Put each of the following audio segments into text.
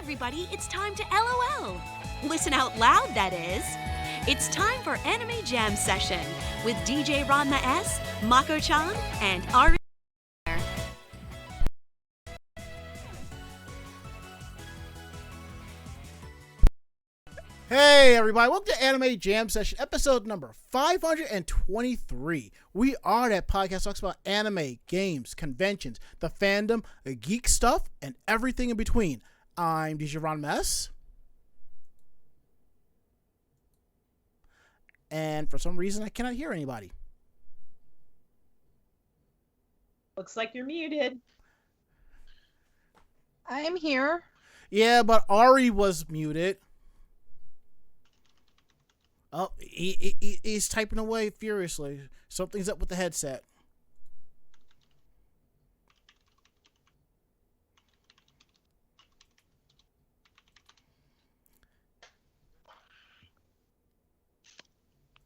everybody, it's time to LOL. Listen out loud, that is. It's time for Anime Jam Session with DJ Ranma S, Mako-chan, and Ari. Hey everybody, welcome to Anime Jam Session, episode number 523. We are that podcast that talks about anime, games, conventions, the fandom, the geek stuff, and everything in between. I'm DJ Ranma S. And for some reason, I cannot hear anybody. Looks like you're muted. I'm here. Yeah, but Ari was muted. Oh, he's typing away furiously. Something's up with the headset.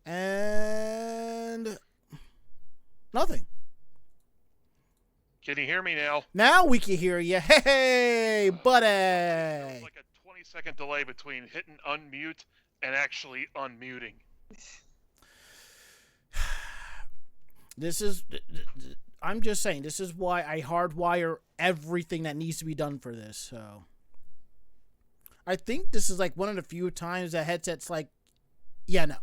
And nothing. Can you hear me now? Now we can hear you. Hey, buddy. There's like a 20-second delay between hitting unmute and actually unmuting. I'm just saying, this is why I hardwire everything that needs to be done for this. So I think this is like one of the few times that headset's like, yeah, no.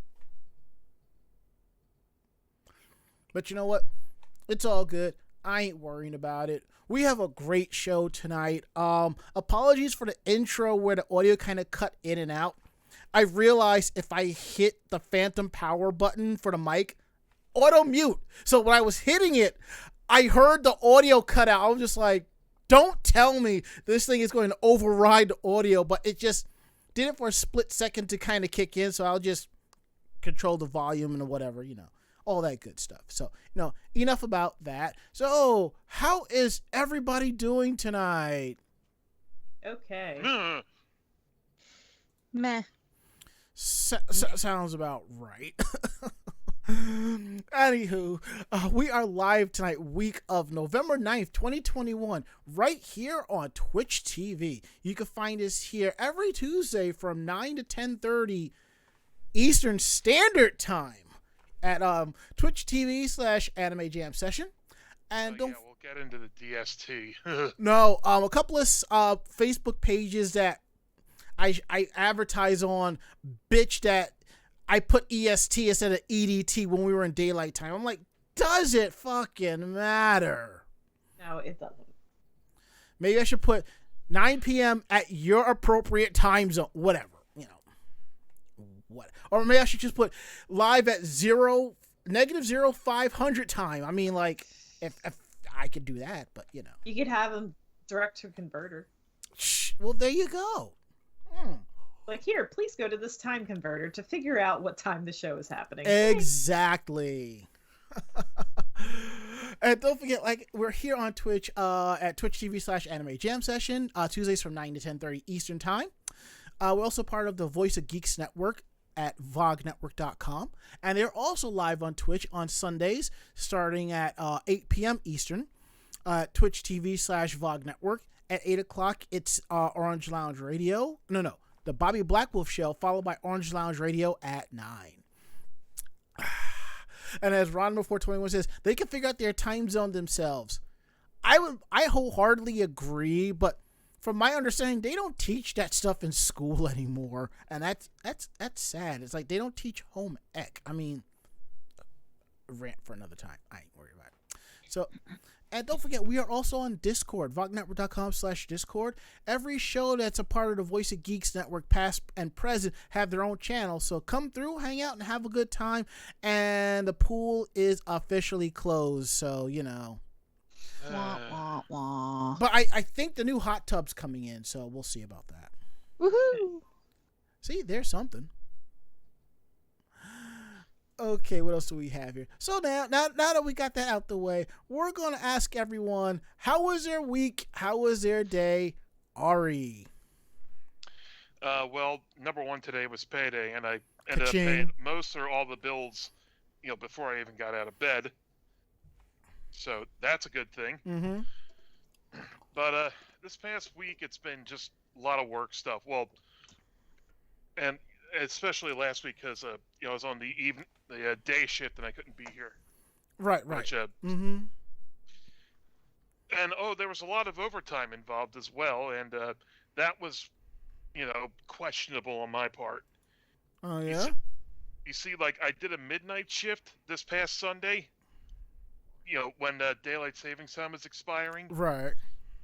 But you know what? It's all good. I ain't worrying about it. We have a great show tonight. Apologies for the intro where the audio kind of cut in and out. I realized if I hit the phantom power button for the mic, auto mute. So when I was hitting it, I heard the audio cut out. I was just like, don't tell me this thing is going to override the audio, but it just did it for a split second to kind of kick in. So I'll just control the volume and whatever, all that good stuff. So, enough about that. So how is everybody doing tonight? Okay. Meh. Sounds about right. Anywho, we are live tonight, week of November 9th, 2021, right here on Twitch TV. You can find us here every Tuesday from 9 to 10:30 Eastern Standard Time at Twitch TV / Anime Jam Session. And we'll get into the DST. No, a couple of Facebook pages that I advertise on bitch that I put EST instead of EDT when we were in daylight time. I'm like, does it fucking matter? No, it doesn't. Maybe I should put 9 p.m. at your appropriate time zone. Whatever, what? Or maybe I should just put live at -0500 time. I mean, like, if I could do that, but You could have them direct to converter. Well, there you go. Like, here, please go to this time converter to figure out what time the show is happening. Exactly. And don't forget, like, we're here on Twitch at Twitch TV / Anime Jam Session, Tuesdays from 9 to 10:30 Eastern Time. We're also part of the Voice of Geeks Network at vognetwork.com. And they're also live on Twitch on Sundays starting at 8 p.m. Eastern. Twitch TV / Vog Network. At 8 o'clock, it's Orange Lounge Radio. No. The Bobby Blackwolf Show, followed by Orange Lounge Radio at 9. And as Ron421 says, they can figure out their time zone themselves. I wholeheartedly agree, but from my understanding, they don't teach that stuff in school anymore. And that's sad. It's like they don't teach home ec. I mean, rant for another time. I ain't worried about it. So... And don't forget, we are also on Discord, vognetwork.com/Discord. Every show that's a part of the Voice of Geeks Network, past and present, have their own channel. So come through, hang out, and have a good time. And the pool is officially closed, so, Wah, wah, wah. But I think the new hot tub's coming in, so we'll see about that. Woohoo! See, there's something. Okay, what else do we have here? So now that we got that out the way, we're going to ask everyone, how was their week? How was their day? Ari. Well, number one today was payday, and I ended up Ka-ching. paying most or all the bills, before I even got out of bed. So that's a good thing. Mm-hmm. But this past week it's been just a lot of work stuff. Well, and especially last week because I was on the day shift and I couldn't be here. Right. Which, Mm-hmm. And there was a lot of overtime involved as well, and that was, questionable on my part. Oh yeah. You see, like I did a midnight shift this past Sunday. When daylight savings time was expiring. Right.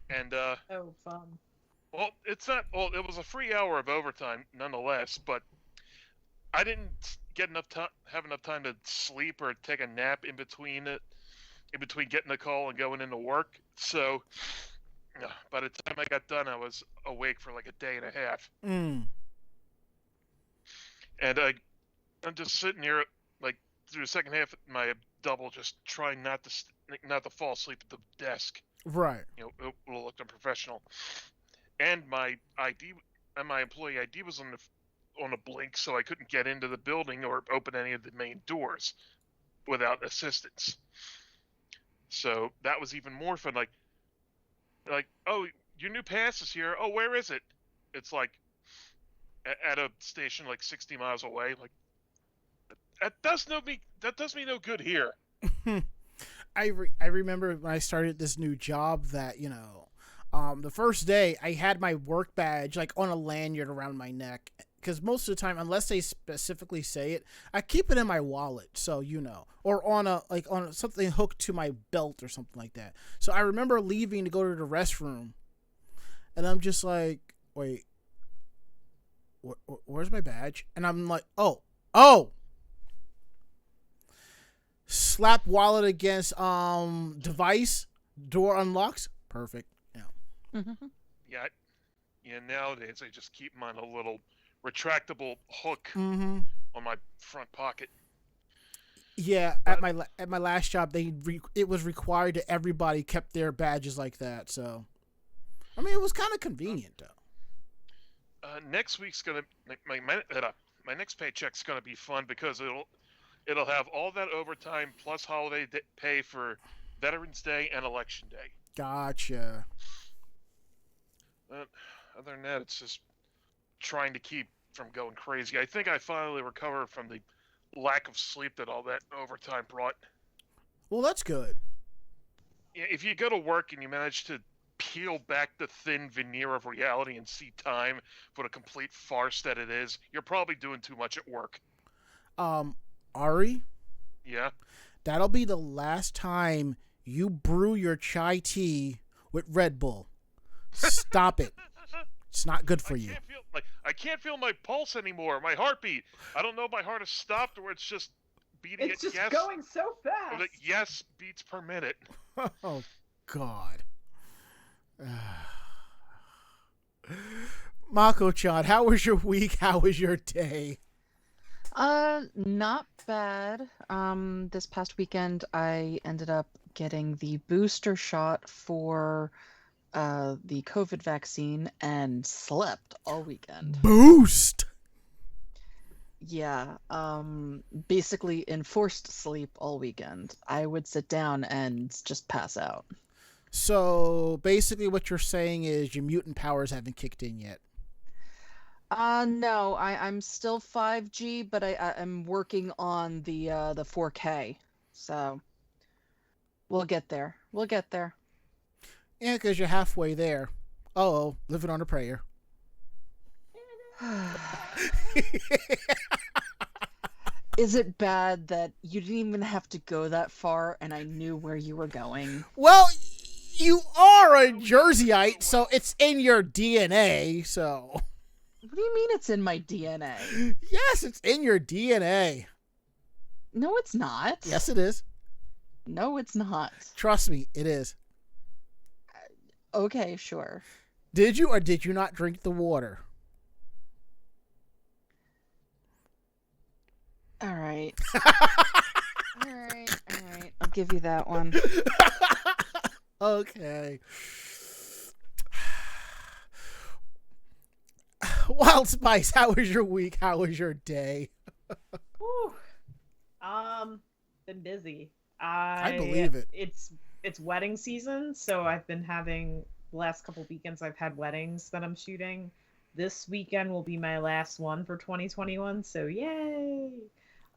And Oh, fun. well, it's not. Well, it was a free hour of overtime nonetheless, but I didn't get have enough time to sleep or take a nap in between getting the call and going into work. So by the time I got done, I was awake for like a day and a half. Mm. And I'm just sitting here like through the second half of my double, just trying not to fall asleep at the desk. Right. It will look unprofessional. And my ID and my employee ID was on a blink, so I couldn't get into the building or open any of the main doors without assistance. So that was even more fun. Like, oh, your new pass is here. Oh, where is it? It's like at a station like 60 miles away. Like that does me no good here. I remember when I started this new job that the first day I had my work badge like on a lanyard around my neck, because most of the time, unless they specifically say it, I keep it in my wallet, so or on something hooked to my belt or something like that. So I remember leaving to go to the restroom, and I'm just like, wait, where's my badge? And I'm like, oh, slap wallet against device, door unlocks, perfect. Mm-hmm. Yeah. Nowadays I just keep them on a little retractable hook Mm-hmm. on my front pocket. Yeah, at my last job, it was required that everybody kept their badges like that. So, I mean, it was kind of convenient though. Next week's gonna my next paycheck's gonna be fun because it'll have all that overtime plus holiday pay for Veterans Day and Election Day. Gotcha. Other than that, it's just trying to keep from going crazy. I think I finally recovered from the lack of sleep that all that overtime brought. Well, that's good. Yeah, if you go to work and you manage to peel back the thin veneer of reality and see time for the complete farce that it is, you're probably doing too much at work. Ari? Yeah? That'll be the last time you brew your chai tea with Red Bull. Stop it. It's not good for you. I can't feel my pulse anymore, my heartbeat. I don't know if my heart has stopped or it's just beating It's at just yes. going so fast. Or the yes beats per minute. Oh, God. Mako-chan, how was your week? How was your day? Not bad. This past weekend I ended up getting the booster shot for the COVID vaccine and slept all weekend. Boost! Yeah, basically enforced sleep all weekend. I would sit down and just pass out. So, basically what you're saying is your mutant powers haven't kicked in yet. No, I'm still 5G, but I'm working on the 4K. So, we'll get there. We'll get there. Yeah, because you're halfway there. Uh-oh, living on a prayer. Is it bad that you didn't even have to go that far and I knew where you were going? Well, you are a Jerseyite, so it's in your DNA, so... What do you mean it's in my DNA? Yes, it's in your DNA. No, it's not. Yes, it is. No, it's not. Trust me, it is. Okay, sure. Did you or did you not drink the water? All right. All right. I'll give you that one. Okay. Wild Spice, how was your week? How was your day? Whew. Been busy. I believe it. It's wedding season, so I've been having the last couple weekends I've had weddings that I'm shooting. This weekend will be my last one for 2021, so yay!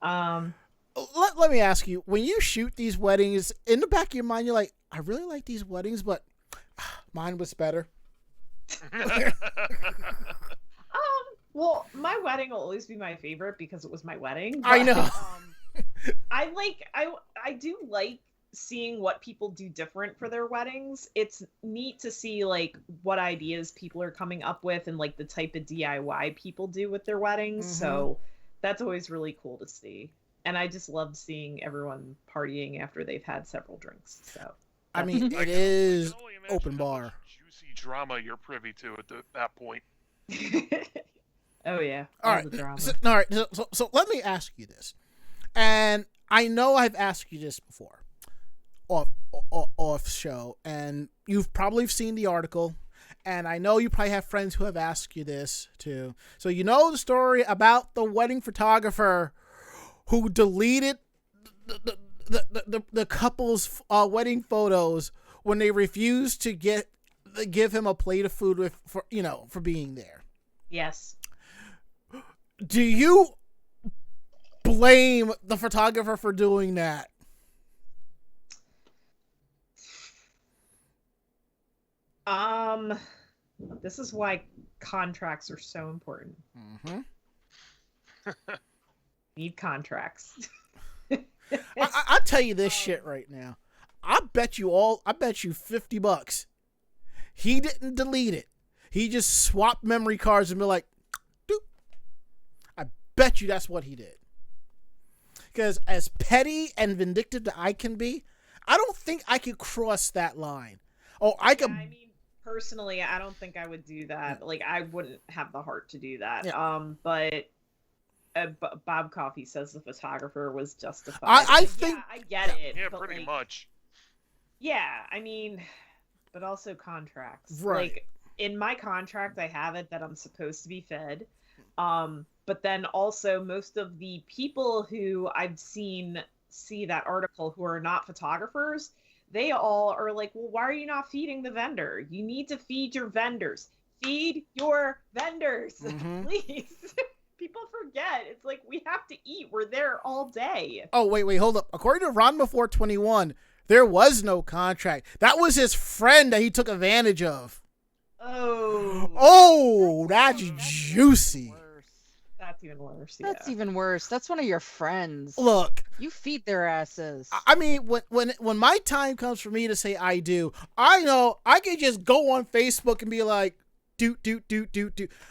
Let me ask you, when you shoot these weddings, in the back of your mind, you're like, I really like these weddings, but mine was better. Well, my wedding will always be my favorite because it was my wedding. I know. I do like seeing what people do different for their weddings. It's neat to see like what ideas people are coming up with and like the type of DIY people do with their weddings. Mm-hmm. So that's always really cool to see. And I just love seeing everyone partying after they've had several drinks. So I mean, it is open bar. How much juicy drama you're privy to at that point. Oh yeah. All right. So let me ask you this. And I know I've asked you this before off show, and you've probably seen the article, and I know you probably have friends who have asked you this too. So you know the story about the wedding photographer who deleted the couple's wedding photos when they refused to give him a plate of food for being there. Yes. Do you blame the photographer for doing that? This is why contracts are so important. Mm-hmm. Need contracts. I'll tell you this shit right now. I bet you $50. He didn't delete it. He just swapped memory cards and be like, doop. I bet you that's what he did. Because as petty and vindictive that I can be, I don't think I could cross that line. Oh, I could. I mean, personally, I don't think I would do that. Like, I wouldn't have the heart to do that. Yeah. But Bob Coffey says the photographer was justified. I think. Yeah, I get it. Yeah, but pretty much. Yeah, I mean, but also contracts. Right. Like, in my contract, I have it that I'm supposed to be fed. But then also most of the people who I've seen see that article who are not photographers, they all are like, well, why are you not feeding the vendor? You need to feed your vendors. Feed your vendors, please. People forget. It's like, we have to eat. We're there all day. Oh, wait, hold up. According to Ranma 421, there was no contract. That was his friend that he took advantage of. Oh, that's juicy. That's even worse. That's even worse. That's one of your friends. Look, you feed their asses. I mean, when my time comes for me to say I do, I know I can just go on Facebook and be like, do.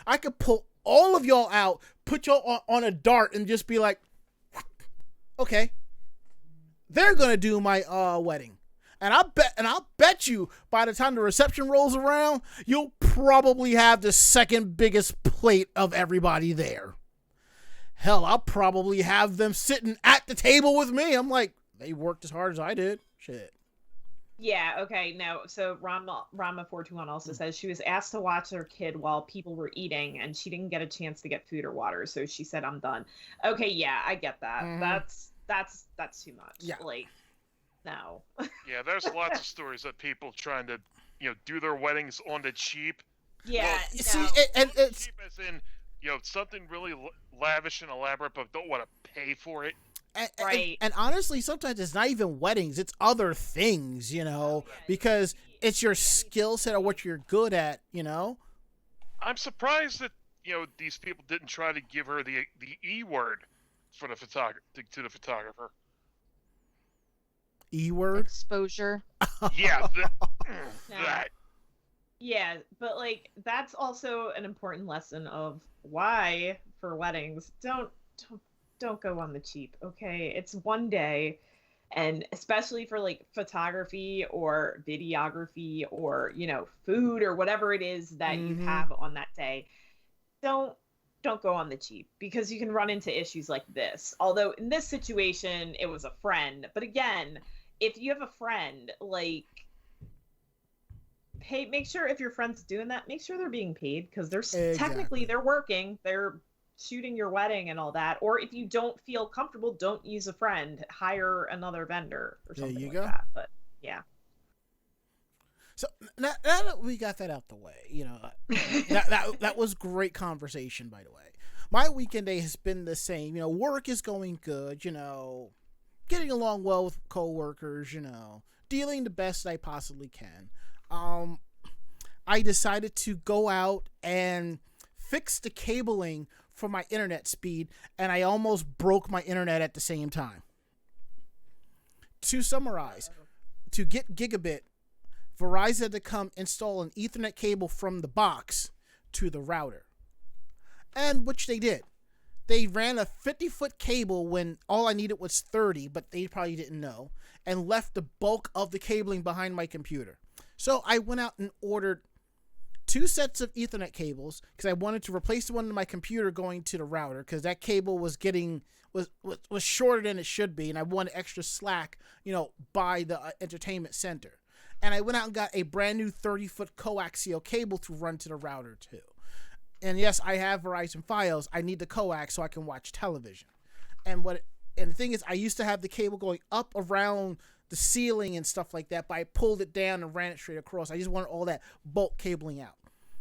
I could pull all of y'all out, put y'all on a dart, and just be like, okay, they're gonna do my wedding. And I'll bet you by the time the reception rolls around, you'll probably have the second biggest plate of everybody there. Hell, I'll probably have them sitting at the table with me. I'm like, they worked as hard as I did. Shit. Yeah, okay. Now, so Rama 421 also says she was asked to watch her kid while people were eating, and she didn't get a chance to get food or water, so she said, I'm done. Okay, yeah, I get that. That's too much. Yeah. Like, no. Yeah, there's lots of stories of people trying to, do their weddings on the cheap. Yeah. Well, see, and it's cheap as in, something really lavish and elaborate, but don't want to pay for it. Right. And honestly, sometimes it's not even weddings; it's other things, because it's your skill set or what you're good at, I'm surprised that these people didn't try to give her the E word for the to the photographer. E word exposure. Yeah, No. that. Yeah, but like that's also an important lesson of why for weddings don't go on the cheap, okay? It's one day, and especially for like photography or videography or food or whatever it is that you have on that day, don't go on the cheap, because you can run into issues like this. Although in this situation it was a friend, but again, if you have a friend, like, make sure if your friend's doing that, make sure they're being paid, because technically they're working, they're shooting your wedding and all that. Or if you don't feel comfortable, don't use a friend, hire another vendor or something like that. But yeah. So now that we got that out the way, that was great conversation, by the way. My weekend day has been the same. Work is going good, getting along well with coworkers, dealing the best I possibly can. I decided to go out and fix the cabling for my internet speed, and I almost broke my internet at the same time. To summarize, to get gigabit, Verizon had to come install an Ethernet cable from the box to the router. And which they did. They ran a 50-foot cable when all I needed was 30, but they probably didn't know, and left the bulk of the cabling behind my computer. So I went out and ordered 2 sets of Ethernet cables because I wanted to replace the one in my computer going to the router because that cable was was shorter than it should be, and I wanted extra slack, by the entertainment center. And I went out and got a brand new 30-foot coaxial cable to run to the router too. And yes, I have Verizon Fios. I need the coax so I can watch television. And the thing is, I used to have the cable going up around the ceiling and stuff like that, but I pulled it down and ran it straight across. I just wanted all that bulk cabling out.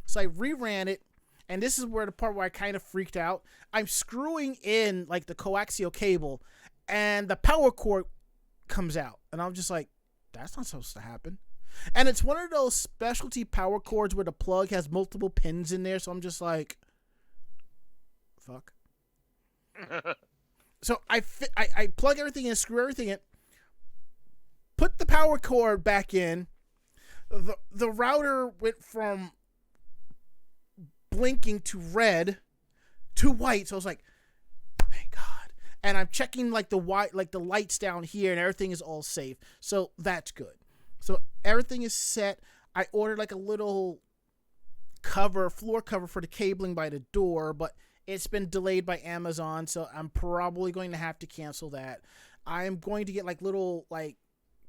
So I reran it, and this is where the part where I kind of freaked out. I'm screwing in like the coaxial cable, and the power cord comes out. And I'm just like, that's not supposed to happen. And it's one of those specialty power cords where the plug has multiple pins in there. So I'm just like, fuck. So I plug everything in, screw everything in, put the power cord back in. The router went from blinking to red to white. So I was like, thank God. And I'm checking like the lights down here, and everything is all safe. So that's good. So everything is set. I ordered like a little floor cover for the cabling by the door, but it's been delayed by Amazon, so I'm probably going to have to cancel that. I'm going to get like little like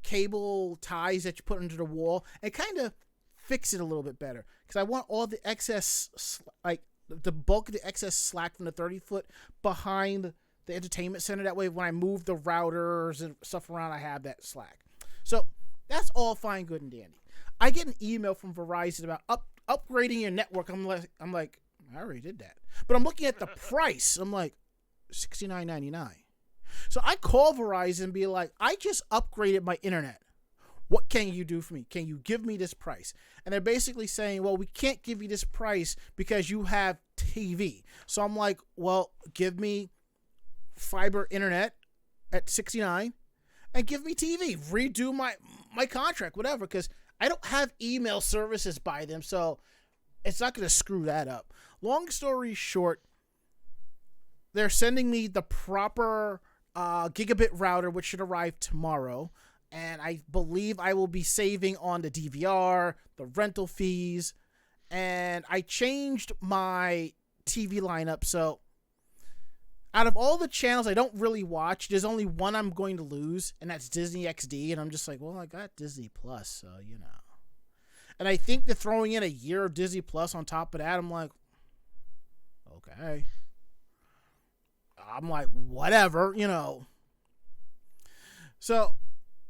cable ties that you put under the wall and kind of fix it a little bit better, because I want all the excess, like the bulk of the excess slack from the 30-foot behind the entertainment center. That way when I move the routers and stuff around, I have that slack. So that's all fine, good, and dandy. I get an email from Verizon about upgrading your network. I'm like, I already did that. But I'm looking at the price. I'm like, $69.99. So I call Verizon and be like, I just upgraded my internet. What can you do for me? Can you give me this price? And they're basically saying, well, we can't give you this price because you have TV. So I'm like, well, give me fiber internet at $69 and give me TV. Redo my contract, whatever, because I don't have email services by them, so it's not going to screw that up. Long story short, they're sending me the proper gigabit router, which should arrive tomorrow. And I believe I will be saving on the DVR, the rental fees, and I changed my TV lineup. So out of all the channels I don't really watch, there's only one I'm going to lose, and that's Disney XD. And I'm just like, well, I got Disney Plus, so, And I think they're throwing in a year of Disney Plus on top of that. I'm like, okay. I'm like, whatever, So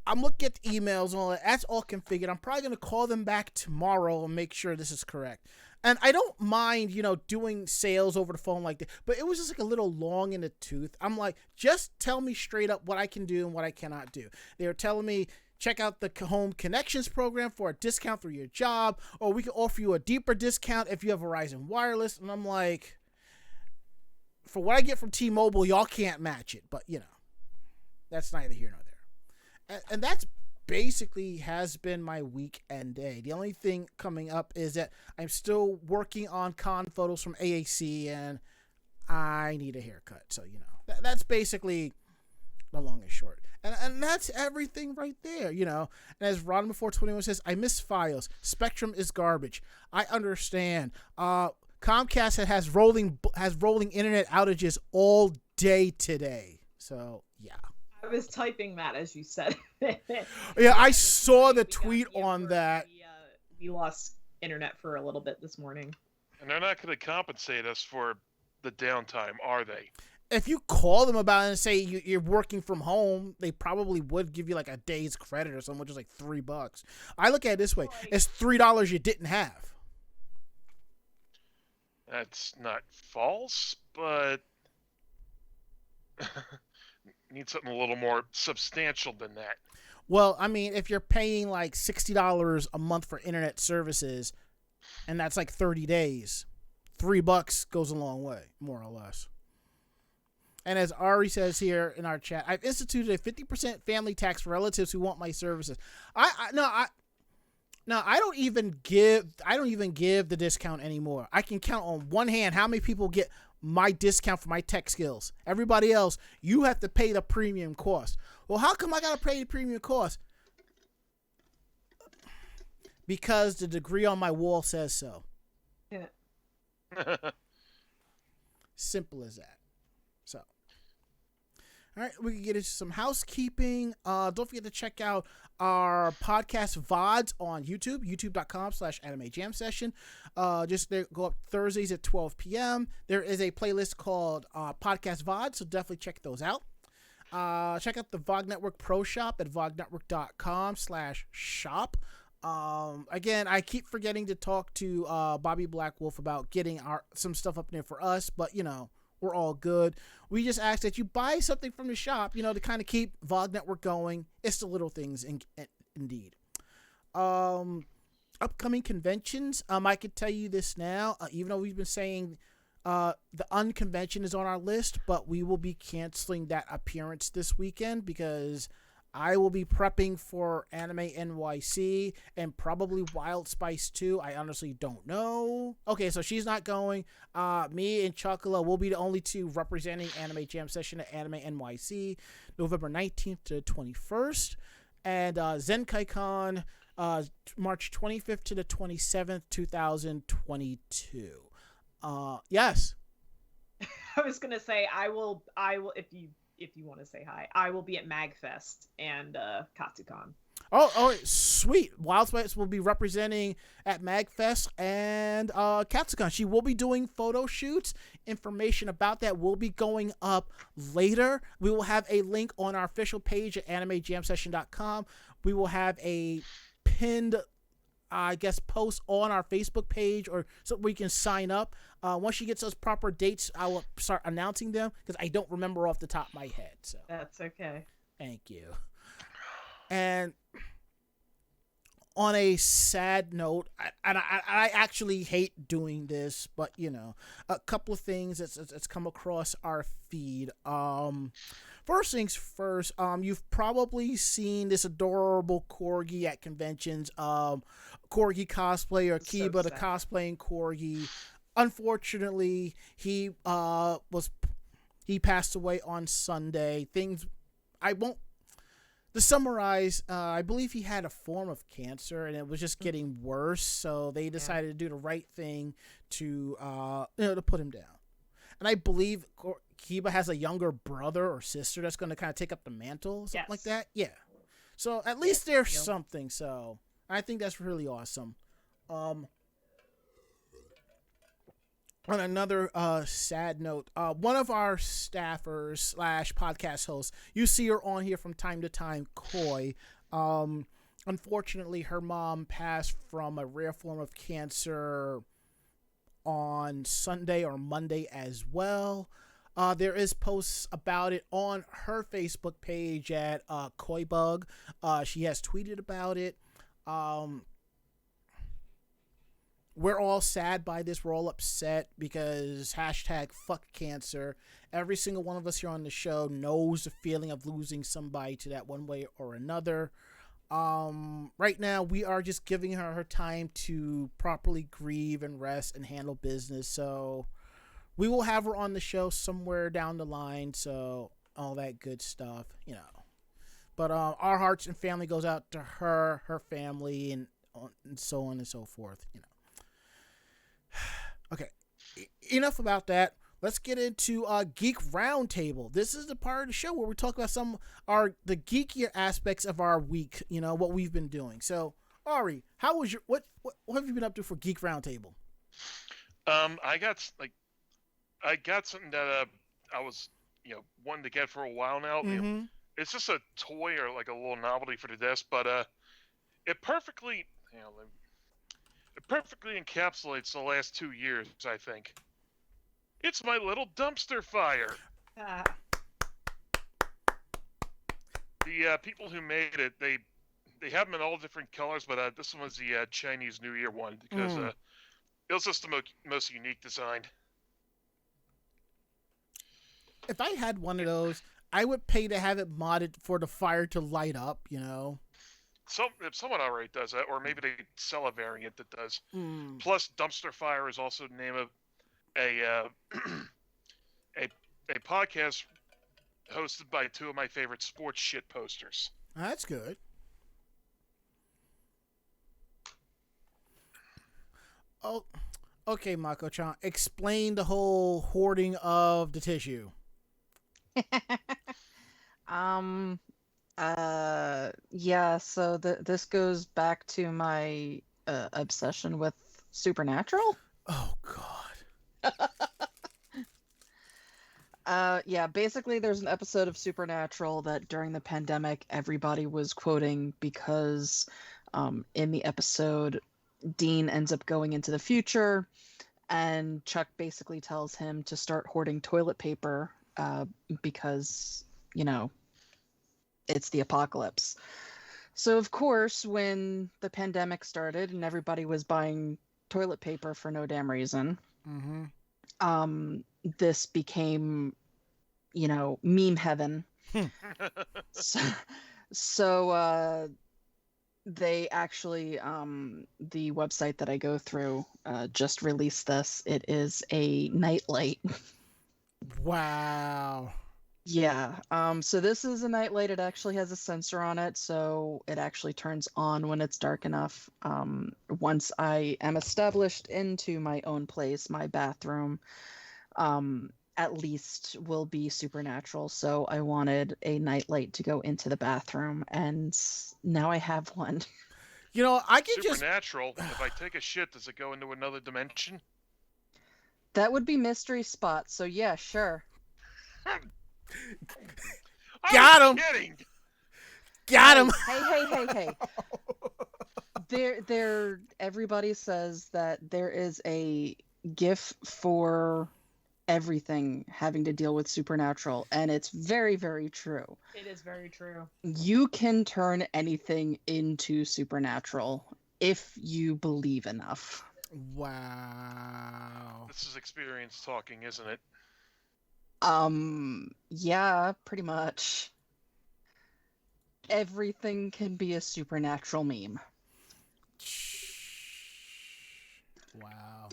I'm looking at the emails and all that. That's all configured. I'm probably going to call them back tomorrow and make sure this is correct. And I don't mind, doing sales over the phone like that. But it was just like a little long in the tooth. I'm like, just tell me straight up what I can do and what I cannot do. They were telling me, check out the Home Connections program for a discount through your job. Or we can offer you a deeper discount if you have Verizon Wireless. And I'm like, for what I get from T-Mobile, y'all can't match it. But, that's neither here nor there. And that's basically has been my weekend day. The only thing coming up is that I'm still working on con photos from AAC, and I need a haircut. So, that's basically the long and short. And that's everything right there, And as Ron before 21 says, I miss Fios. Spectrum is garbage. I understand. Comcast has rolling internet outages all day today. So, yeah. I was typing that as you said. Yeah, I saw the tweet on that. We lost internet for a little bit this morning. And they're not going to compensate us for the downtime, are they? if you call them about it and say you're working from home, they probably would give you like a day's credit or something, which is like $3. I look at it this way: it's $3 you didn't have. That's not false, but need something a little more substantial than that. Well, I mean, if you're paying like $60 a month for internet services, and that's like 30 days, $3 goes a long way, more or less. And as Ari says here in our chat, I've instituted a 50% family tax for relatives who want my services. I don't even give the discount anymore. I can count on one hand how many people get my discount for my tech skills. Everybody else, you have to pay the premium cost. Well, how come I gotta pay the premium cost? Because the degree on my wall says so. Yeah. Simple as that. So, all right, we can get into some housekeeping. Don't forget to check out our podcast VODs on YouTube, youtube.com/anime jam session. Just go up Thursdays at 12 p.m. There is a playlist called Podcast VOD, so definitely check those out. Check out the VOG Network Pro Shop at vognetwork.com/shop. Again, I keep forgetting to talk to Bobby Blackwolf about getting some stuff up there for us, but we're all good. We just ask that you buy something from the shop, to kind of keep VOG Network going. It's the little things, indeed. Upcoming conventions. I could tell you this now, even though we've been saying the Unconvention is on our list, but we will be canceling that appearance this weekend because I will be prepping for Anime NYC and probably Wild Spice 2. I honestly don't know. Okay, so she's not going. Me and Chocula will be the only two representing Anime Jam Session at Anime NYC, November 19th to 21st. And ZenkaiCon, March 25th to the 27th, 2022. Yes. I was gonna say I will if you want to say hi, I will be at MagFest and Katsucon. Oh, sweet. Wild Spice will be representing at MagFest and Katsucon. She will be doing photo shoots. Information about that will be going up later. We will have a link on our official page at animejamsession.com. We will have a pinned post on our Facebook page or so we can sign up. Once she gets those proper dates, I will start announcing them because I don't remember off the top of my head. So that's okay. Thank you. And on a sad note, I actually hate doing this, but a couple of things that's come across our feed. First things first, you've probably seen this adorable corgi at conventions. Corgi cosplayer Kiba, the cosplaying corgi. Unfortunately, he passed away on Sunday. To summarize, I believe he had a form of cancer and it was just getting worse. So they decided to do the right thing to put him down. And I believe Kiba has a younger brother or sister that's going to kind of take up the mantle, something like that. Yeah. So at least there's something. So I think that's really awesome. On another sad note, one of our staffers / podcast hosts, you see her on here from time to time, Koi. Unfortunately, her mom passed from a rare form of cancer on Sunday or Monday as well. There is posts about it on her Facebook page at Koi Bug. She has tweeted about it. We're all sad by this. We're all upset because #FuckCancer. Every single one of us here on the show knows the feeling of losing somebody to that one way or another. Right now, we are just giving her time to properly grieve and rest and handle business. So we will have her on the show somewhere down the line. So all that good stuff, But our hearts and family goes out to her family, and so on and so forth, Okay, enough about that. Let's get into Geek Roundtable. This is the part of the show where we talk about the geekier aspects of our week. What we've been doing. So, Ari, how was what have you been up to for Geek Roundtable? I got something that I was wanting to get for a while now. Mm-hmm. It's just a toy or like a little novelty for the desk, but it perfectly encapsulates the last 2 years, I think. It's my little dumpster fire. Ah, The people who made it, they have them in all different colors, but this one was the Chinese New Year one because it was just the most unique design. If I had one of those, I would pay to have it modded for the fire to light up, So if someone already does that, or maybe they sell a variant that does. Mm. Plus, dumpster fire is also the name of a a podcast hosted by two of my favorite sports shit posters. That's good. Oh, okay, Mako-chan. Explain the whole hoarding of the tissue. Yeah, so this goes back to my obsession with Supernatural. Oh, God. Yeah, basically there's an episode of Supernatural that during the pandemic everybody was quoting because in the episode Dean ends up going into the future and Chuck basically tells him to start hoarding toilet paper because, it's the apocalypse. So of course, when the pandemic started and everybody was buying toilet paper for no damn reason, this became, meme heaven. So they actually, the website that I go through just released this. It is a nightlight. Wow. Yeah. So this is a nightlight. It actually has a sensor on it, so it actually turns on when it's dark enough. Once I am established into my own place, my bathroom, at least will be supernatural. So I wanted a nightlight to go into the bathroom, and now I have one. I can just... Supernatural, if I take a shit, does it go into another dimension? That would be mystery spot. So yeah, sure. Got him! Kidding. Got him! Hey. There. Everybody says that there is a GIF for everything having to deal with supernatural, and it's very, very true. it is very true. You can turn anything into supernatural if you believe enough. Wow. This is experience talking, isn't it? Yeah, pretty much. Everything can be a supernatural meme. Wow.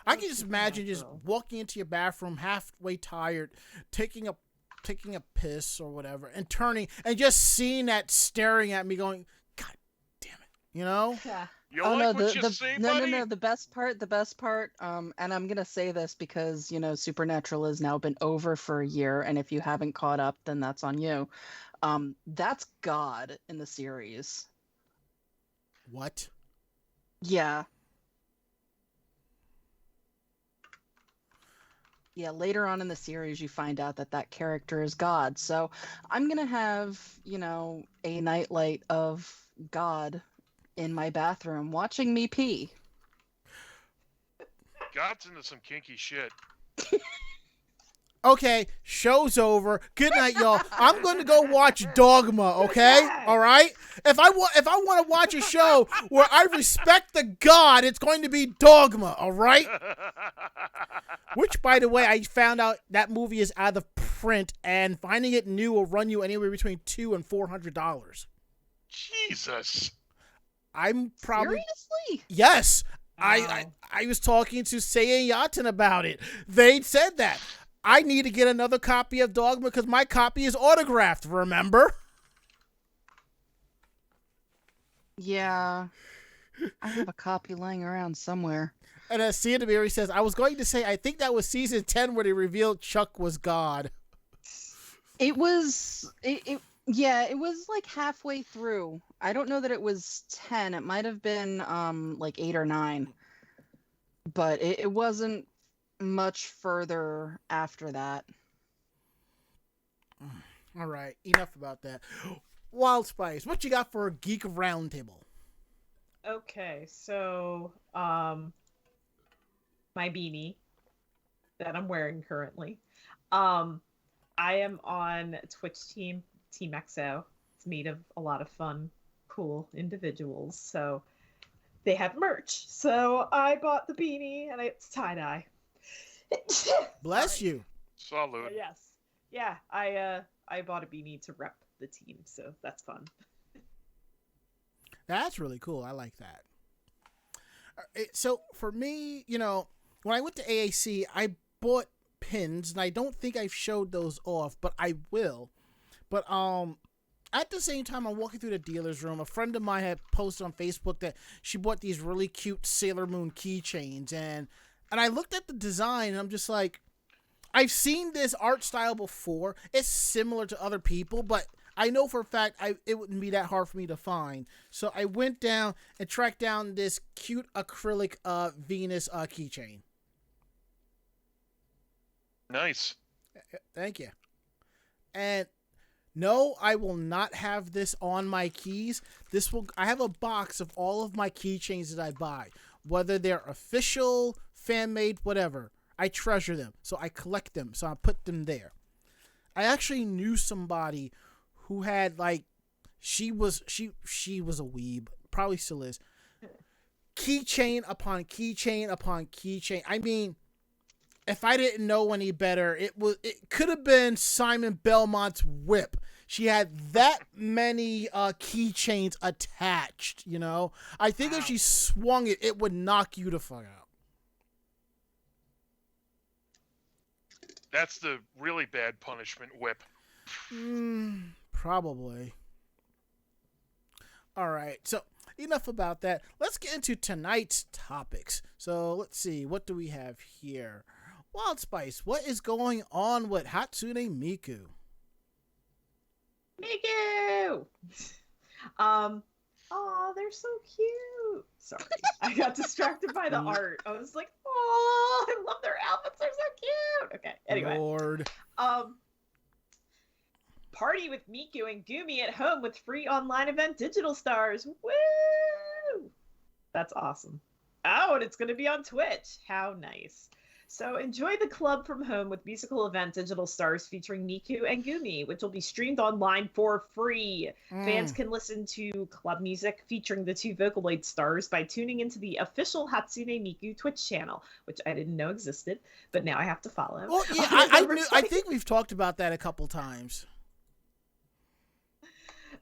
I can just imagine just walking into your bathroom halfway tired, taking a piss or whatever, and turning and just seeing that staring at me going, God damn it, Yeah. You Oh like no, what you see, buddy? no, the best part, and I'm gonna say this because, Supernatural has now been over for a year, and if you haven't caught up, then that's on you. That's God in the series. What? Yeah. Yeah, later on in the series, you find out that character is God. So I'm gonna have, a nightlight of God in my bathroom watching me pee. God's into some kinky shit. Okay, show's over. Good night, y'all. I'm going to go watch Dogma, okay? All right? If I want to watch a show where I respect the God, it's going to be Dogma, all right? Which, by the way, I found out that movie is out of print, and finding it new will run you anywhere between $200 and $400. Jesus. I'm probably... Seriously? Yes. Wow. I was talking to Seiya Yaten about it. They said that. I need to get another copy of Dogma because my copy is autographed, remember? Yeah. I have a copy lying around somewhere. And as Theodore says, I was going to say, I think that was season 10 where they revealed Chuck was God. It was... Yeah, it was like halfway through. I don't know that it was 10. It might have been like 8 or 9. But it wasn't much further after that. All right, enough about that. Wild Spice, what you got for a Geek Roundtable? Okay, so my beanie that I'm wearing currently. I am on Twitch Team XO. It's made of a lot of fun, cool individuals. So they have merch. So I bought the beanie and it's tie-dye. Bless you. Salute. Yes. Yeah, I bought a beanie to rep the team, so that's fun. That's really cool. I like that. So for me, when I went to AAC, I bought pins, and I don't think I've showed those off, but I will. But at the same time, I'm walking through the dealer's room. A friend of mine had posted on Facebook that she bought these really cute Sailor Moon keychains, and I looked at the design, and I'm just like, I've seen this art style before. It's similar to other people, but I know for a fact it wouldn't be that hard for me to find. So I went down and tracked down this cute acrylic Venus keychain. Nice. Thank you. And no, I will not have this on my keys. I have a box of all of my keychains that I buy, whether they're official, fan-made, whatever. I treasure them, so I collect them, so I put them there. I actually knew somebody who had, like, she was a weeb, probably still is. Keychain upon keychain upon keychain. I mean, if I didn't know any better, it could have been Simon Belmont's whip. She had that many keychains attached, I think if she swung it, it would knock you the fuck out. That's the really bad punishment whip. Probably. All right, so enough about that. Let's get into tonight's topics. So let's see, what do we have here? Wild Spice, what is going on with Hatsune Miku? Miku! Oh, they're so cute. Sorry, I got distracted by the art. I was like, oh, I love their outfits. They're so cute. Okay, anyway. Lord. Party with Miku and Gumi at home with free online event Digital Stars. Woo! That's awesome. Oh, and it's going to be on Twitch. How nice. So enjoy the club from home with musical event Digital Stars featuring Miku and Gumi, which will be streamed online for free. Fans can listen to club music featuring the two Vocaloid stars by tuning into the official Hatsune Miku Twitch channel, which I didn't know existed, but now I have to follow. Well, yeah, I think we've talked about that a couple times.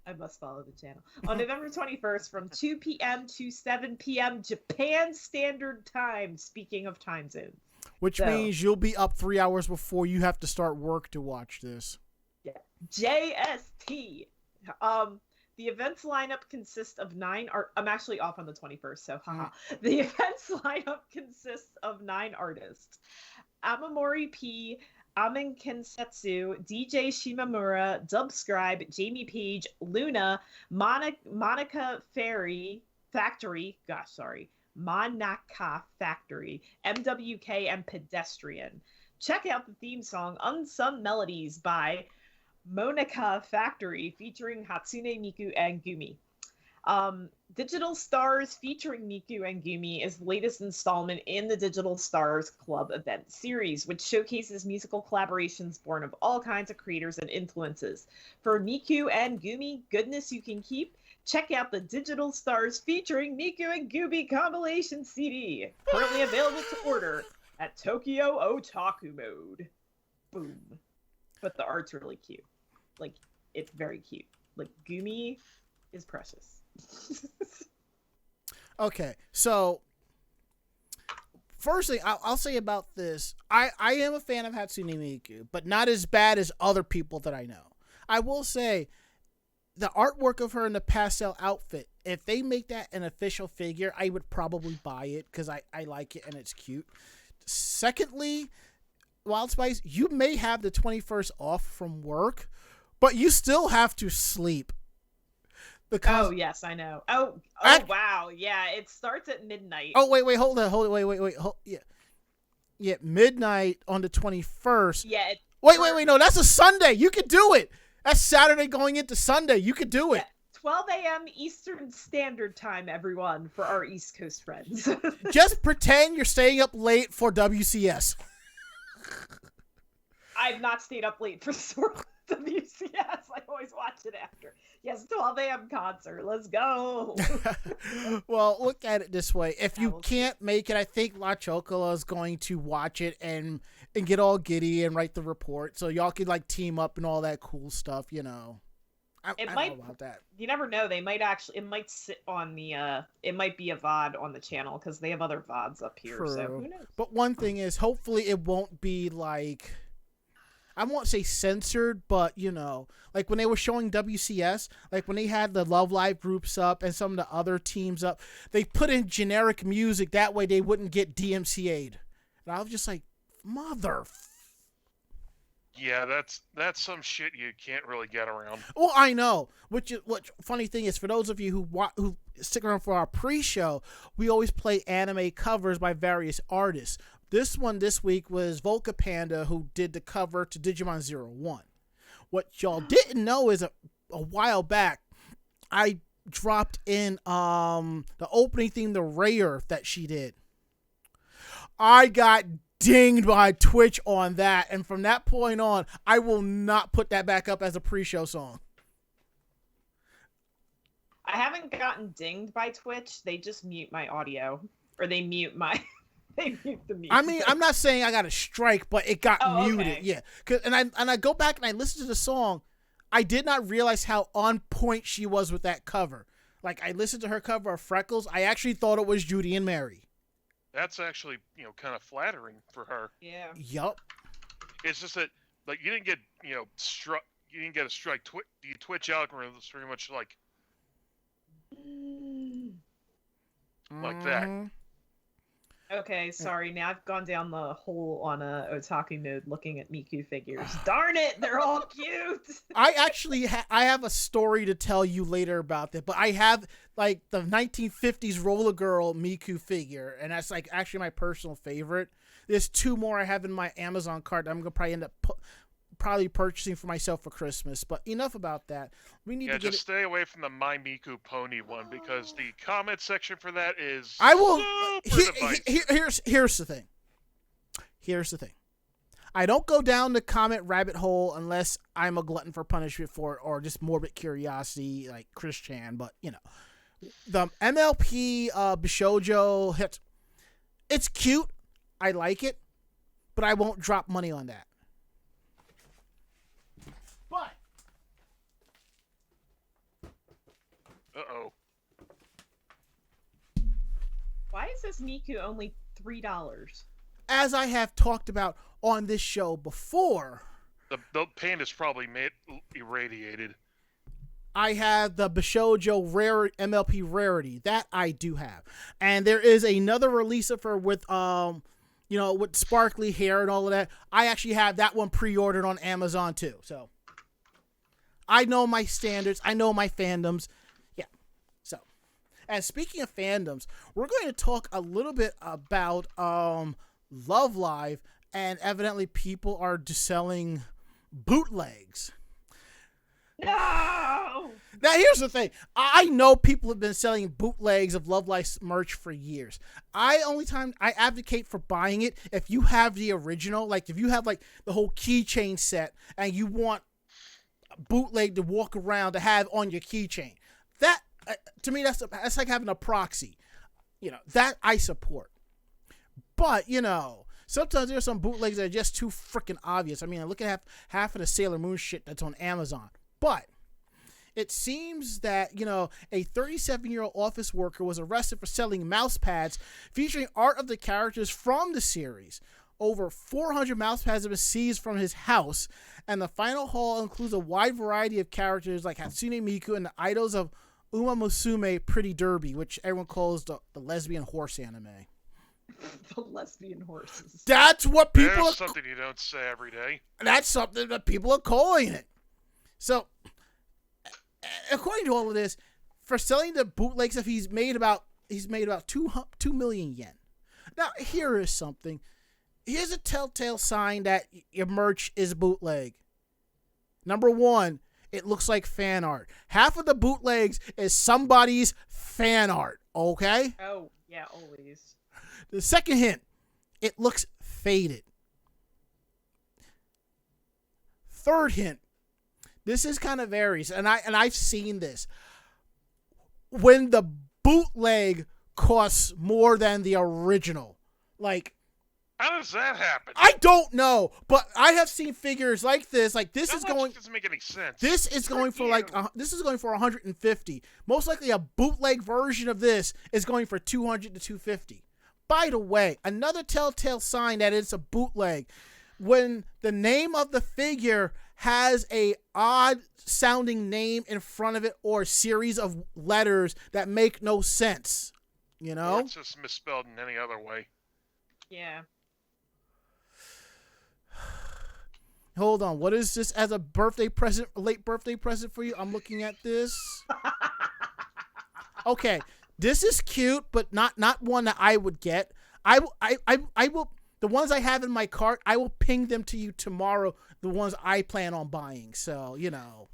I must follow the channel. On November 21st from 2 p.m. to 7 p.m. Japan Standard Time, speaking of time zones. Which means you'll be up 3 hours before you have to start work to watch this. Yeah. JST. The event's lineup consists of 9 I'm actually off on the 21st, so haha. The event's lineup consists of 9 artists. Amamori P, Amen Kensetsu, DJ Shimamura, Dubscribe, Jamie Page, Luna, Monica Factory, Manaka Factory, MWK, and Pedestrian. Check out the theme song Unsung Melodies by Monica Factory featuring Hatsune Miku and Gumi. Digital Stars featuring Miku and Gumi is the latest installment in the Digital Stars Club event series, which showcases musical collaborations born of all kinds of creators and influences. For Miku and Gumi, goodness you can keep, check out the Digital Stars featuring Miku and Gumi compilation CD, currently available to order at Tokyo Otaku Mode. Boom. But the art's really cute. Like, it's very cute. Like, Gumi is precious. Okay, so first thing I'll say about this, I am a fan of Hatsune Miku, but not as bad as other people that I know. I will say the artwork of her in the pastel outfit, if they make that an official figure, I would probably buy it because I like it and it's cute. Secondly, Wild Spice, you may have the 21st off from work, but you still have to sleep. Because, oh, yes, I know. Wow. Yeah, it starts at midnight. Oh, wait, hold on. Yeah, midnight on the 21st. Yeah. Wait. No, that's a Sunday. You could do it. That's Saturday going into Sunday. You could do it. Yeah, 12 a.m. Eastern Standard Time, everyone, for our East Coast friends. Just pretend you're staying up late for WCS. I've not stayed up late for WCS. I always watch it after. Yes, 12 a.m. concert. Let's go. Well, look at it this way. If you can't make it, I think La Chocola is going to watch it and get all giddy and write the report. So y'all could like team up and all that cool stuff, you know. I don't know about that. You never know. They might actually, it might sit on the, it might be a VOD on the channel because they have other VODs up here. True. So who knows? But one thing is, hopefully it won't be like, I won't say censored, but you know, like when they were showing WCS, like when they had the Love Live groups up and some of the other teams up, they put in generic music. That way they wouldn't get DMCA'd. And I was just like, mother. Yeah, that's some shit you can't really get around. Well, I know. Which funny thing is, for those of you who stick around for our pre-show, we always play anime covers by various artists. This one this week was Volca Panda, who did the cover to Digimon 01. What y'all didn't know is a while back, I dropped in the opening theme, the Rare that she did. I got dinged by Twitch on that, and from that point on, I will not put that back up as a pre-show song. I haven't gotten dinged by Twitch. They just mute my audio, or they mute my. They mute the music. I mean, I'm not saying I got a strike, but it got muted. Okay. Yeah, and I go back and I listen to the song. I did not realize how on point she was with that cover. Like, I listened to her cover of Freckles. I actually thought it was Judy and Mary. That's actually, kind of flattering for her. Yeah. Yup. It's just that, like, you didn't get, struck. You didn't get a strike. The Twitch algorithm is pretty much like that. Okay, sorry. Now I've gone down the hole on a otaku mode looking at Miku figures. Darn it, they're all cute. I actually I have a story to tell you later about that, but I have like the 1950s Roller Girl Miku figure, and that's like actually my personal favorite. There's two more I have in my Amazon cart that I'm gonna probably end up purchasing for myself for Christmas. But enough about that. We need to just stay away from the My Miku Pony one because the comment section for that is I will. divisive. Here's the thing. Here's the thing. I don't go down the comment rabbit hole unless I'm a glutton for punishment for it or just morbid curiosity like Chris Chan. But the MLP Bishoujo hit. It's cute. I like it, but I won't drop money on that. But Uh-oh. Why is this Miku only $3? as I have talked about on this show before, The panda's probably irradiated. I have the Bishoujo rare MLP rarity that I do have, and there is another release of her with with sparkly hair and all of that. I actually have that one pre-ordered on Amazon too. So I know my standards. I know my fandoms. Yeah. So, and speaking of fandoms, we're going to talk a little bit about Love Live, and evidently people are just selling bootlegs. No! Now, here's the thing. I know people have been selling bootlegs of Love Life merch for years. I advocate for buying it if you have the original, like if you have like the whole keychain set and you want a bootleg to walk around to have on your keychain. That, to me, that's like having a proxy. That I support. But, sometimes there's some bootlegs that are just too freaking obvious. I mean, look at half of the Sailor Moon shit that's on Amazon. But it seems that, a 37-year-old office worker was arrested for selling mousepads featuring art of the characters from the series. Over 400 mousepads have been seized from his house, and the final haul includes a wide variety of characters like Hatsune Miku and the idols of Uma Musume Pretty Derby, which everyone calls the lesbian horse anime. The lesbian horses. That's what people There's something you don't say every day. That's something that people are calling it. So, according to all of this, for selling the bootlegs, if he's made about 2 million yen. Now, here is something. here's a telltale sign that your merch is bootleg. Number one, it looks like fan art. Half of the bootlegs is somebody's fan art, okay? Oh, yeah, always. The second hint, it looks faded. Third hint, this is kind of varies, and I've seen this. When the bootleg costs more than the original, like, how does that happen? I don't know, but I have seen figures like this. Like this That is going. doesn't make any sense. This is going for like this is going for 150. Most likely, a bootleg version of this is going for 200 to 250. By the way, another telltale sign that it's a bootleg, when the name of the figure has a odd sounding name in front of it or a series of letters that make no sense. You know, Or it's just misspelled in any other way. Yeah. Hold on. What is this as a birthday present, late birthday present for you? I'm looking at this. Okay, this is cute, but not one that I would get. I will. The ones I have in my cart, I will ping them to you tomorrow. The ones I plan on buying. So you know.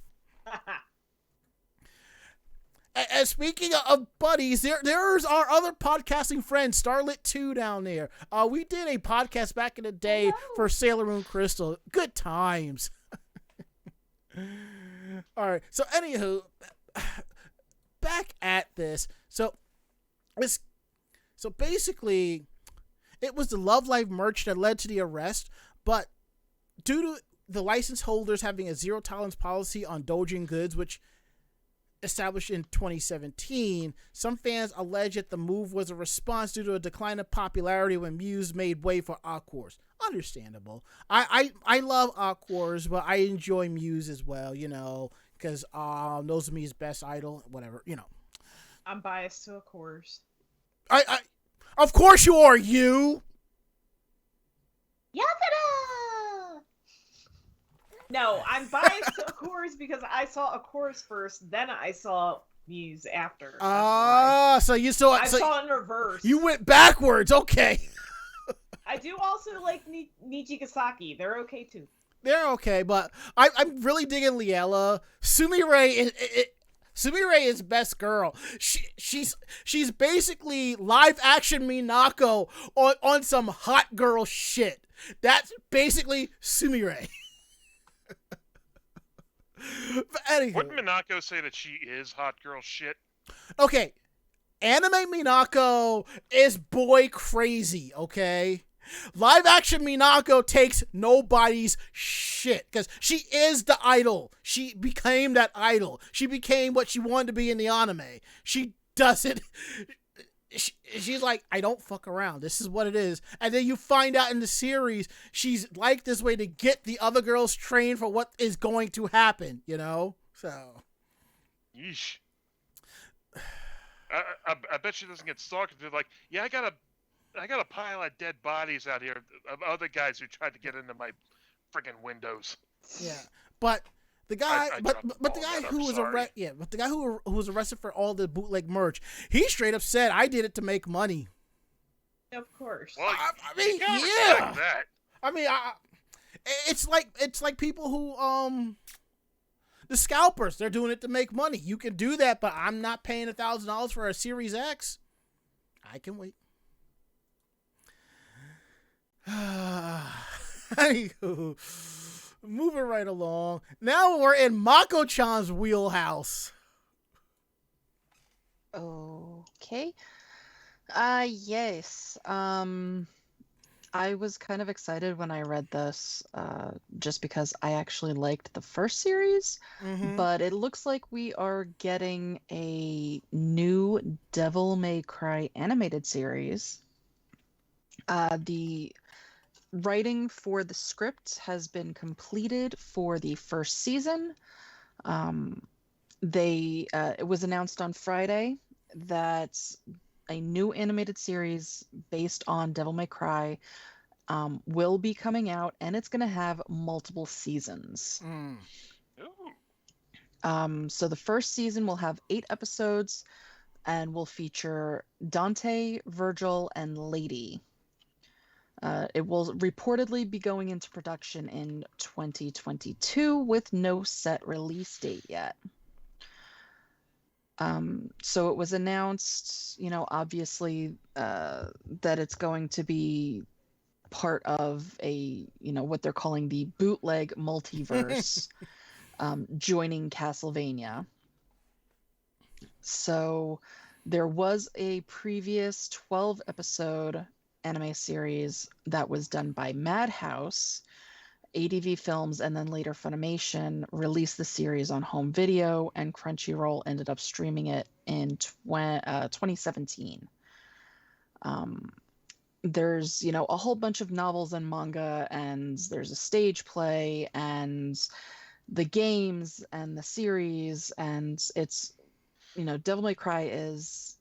And speaking of buddies, there's our other podcasting friend, Starlit 2 down there. We did a podcast back in the day for Sailor Moon Crystal. Good times. All right. So anywho, back at this. So basically, it was the Love Life merch that led to the arrest, but due to the license holders having a zero tolerance policy on doujin goods, which established in 2017, some fans allege that the move was a response due to a decline of popularity when Muse made way for Aquars. Understandable. I love Aquars, but I enjoy Muse as well, you know, because Nozomi's best idol, whatever, you know. I'm biased to a course. I of course you are, you. Yakada! No, I'm biased to a course because I saw a course first, then I saw Muse after. So you saw it. I saw it in reverse. You went backwards. Okay. I do also like Nijigasaki. They're okay too. They're okay, but I'm really digging Liella. Sumire is best girl. She's basically live action Minako on some hot girl shit. That's basically Sumire. But anyway. Wouldn't Minako say that she is hot girl shit? Okay, anime Minako is boy crazy, okay? Live action Minako takes nobody's shit because she is the idol. She became that idol. She became what she wanted to be in the anime. She doesn't. She's like, I don't fuck around. This is what it is. And then you find out in the series, she's like this way to get the other girls trained for what is going to happen, you know? So. Yeesh. I bet she doesn't get stalked. They're like, yeah, I got a pile of dead bodies out here of other guys who tried to get into my friggin' windows. Yeah, but the guy, but the guy who was arrested, but the guy who was arrested for all the bootleg merch, he straight up said, "I did it to make money." Of course. Well, I mean, you gotta yeah. respect that. I mean, it's like people who the scalpers, they're doing it to make money. You can do that, but I'm not paying $1,000 for a Series X. I can wait. Anywho, moving right along. Now we're in Mako-chan's wheelhouse. Okay. Yes. I was kind of excited when I read this, just because I actually liked the first series, but it looks like we are getting a new Devil May Cry animated series. The writing for the script has been completed for the first season. It was announced on Friday that a new animated series based on Devil May Cry will be coming out, and it's going to have multiple seasons. So the first season will have 8 episodes and will feature Dante, Virgil, and Lady. It will reportedly be going into production in 2022 with no set release date yet. So it was announced, obviously, that it's going to be part of a, what they're calling the Bootleg multiverse, joining Castlevania. So there was a previous 12-episode anime series that was done by Madhouse. ADV Films and then later Funimation released the series on home video, and Crunchyroll ended up streaming it in 2017. There's, a whole bunch of novels and manga, and there's a stage play, and the games, and the series, and it's, Devil May Cry is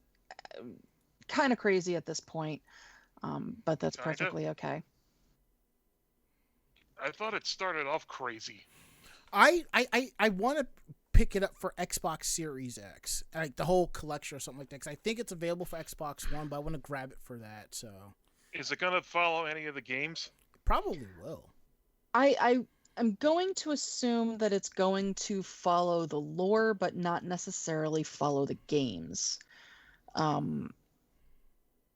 kind of crazy at this point, but that's perfectly okay. I thought it started off crazy. I want to pick it up for Xbox Series X, like the whole collection or something like that. Cause I think it's available for Xbox One, but I want to grab it for that. So, is it gonna follow any of the games? Probably will. I'm going to assume that it's going to follow the lore, but not necessarily follow the games. I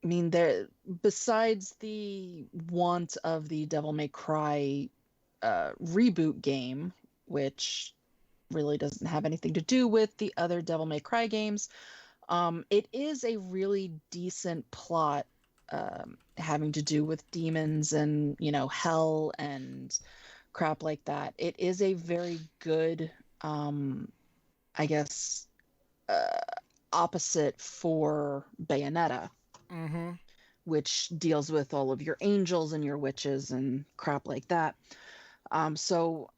mean, besides the want of the Devil May Cry reboot game, which really doesn't have anything to do with the other Devil May Cry games, it is a really decent plot having to do with demons and, hell and crap like that. It is a very good, I guess, opposite for Bayonetta. Mm-hmm. Which deals with all of your angels and your witches and crap like that. So,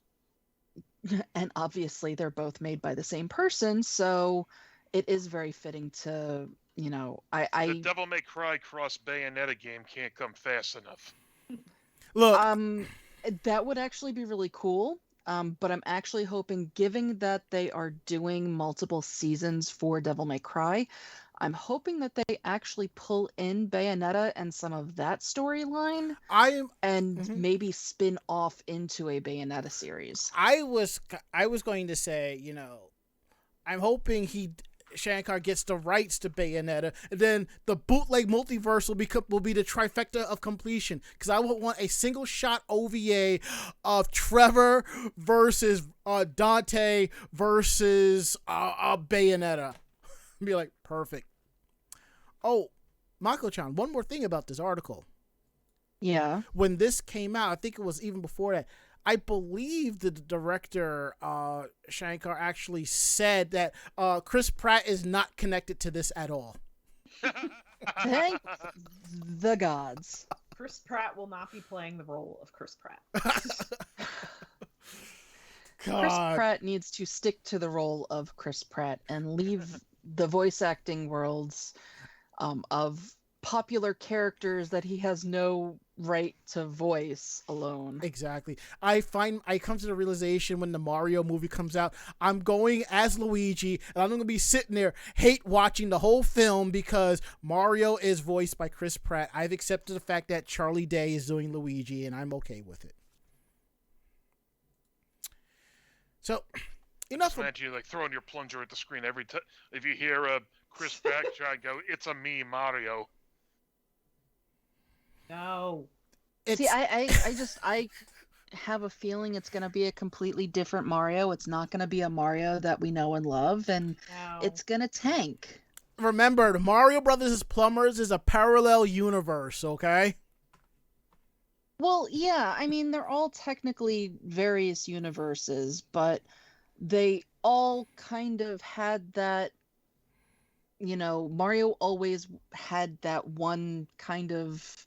and obviously they're both made by the same person, so it is very fitting to, The Devil May Cry cross Bayonetta game can't come fast enough. Look, that would actually be really cool. But I'm actually hoping, given that they are doing multiple seasons for Devil May Cry, I'm hoping that they actually pull in Bayonetta and some of that storyline maybe spin off into a Bayonetta series. I was going to say, I'm hoping Shankar gets the rights to Bayonetta, and then the Bootleg multiverse will be the trifecta of completion, because I would want a single shot OVA of Trevor versus Dante versus Bayonetta. Be like, perfect. Oh, Mako-chan, one more thing about this article. Yeah. When this came out, I think it was even before that, I believe the director, Shankar, actually said that Chris Pratt is not connected to this at all. Thank the gods. Chris Pratt will not be playing the role of Chris Pratt. Chris Pratt needs to stick to the role of Chris Pratt and leave the voice acting worlds of popular characters that he has no right to voice alone. Exactly. I come to the realization when the Mario movie comes out, I'm going as Luigi, and I'm going to be sitting there hate watching the whole film because Mario is voiced by Chris Pratt. I've accepted the fact that Charlie Day is doing Luigi, and I'm okay with it. So, enough. Imagine you like throwing your plunger at the screen every time. If you hear Chris Pratt try and go, "It's a me, Mario." No. See, I have a feeling it's going to be a completely different Mario. It's not going to be a Mario that we know and love, and it's going to tank. Remember, the Mario Brothers' Plumbers is a parallel universe, okay? Well, yeah, I mean, they're all technically various universes, but they all kind of had that, Mario always had that one kind of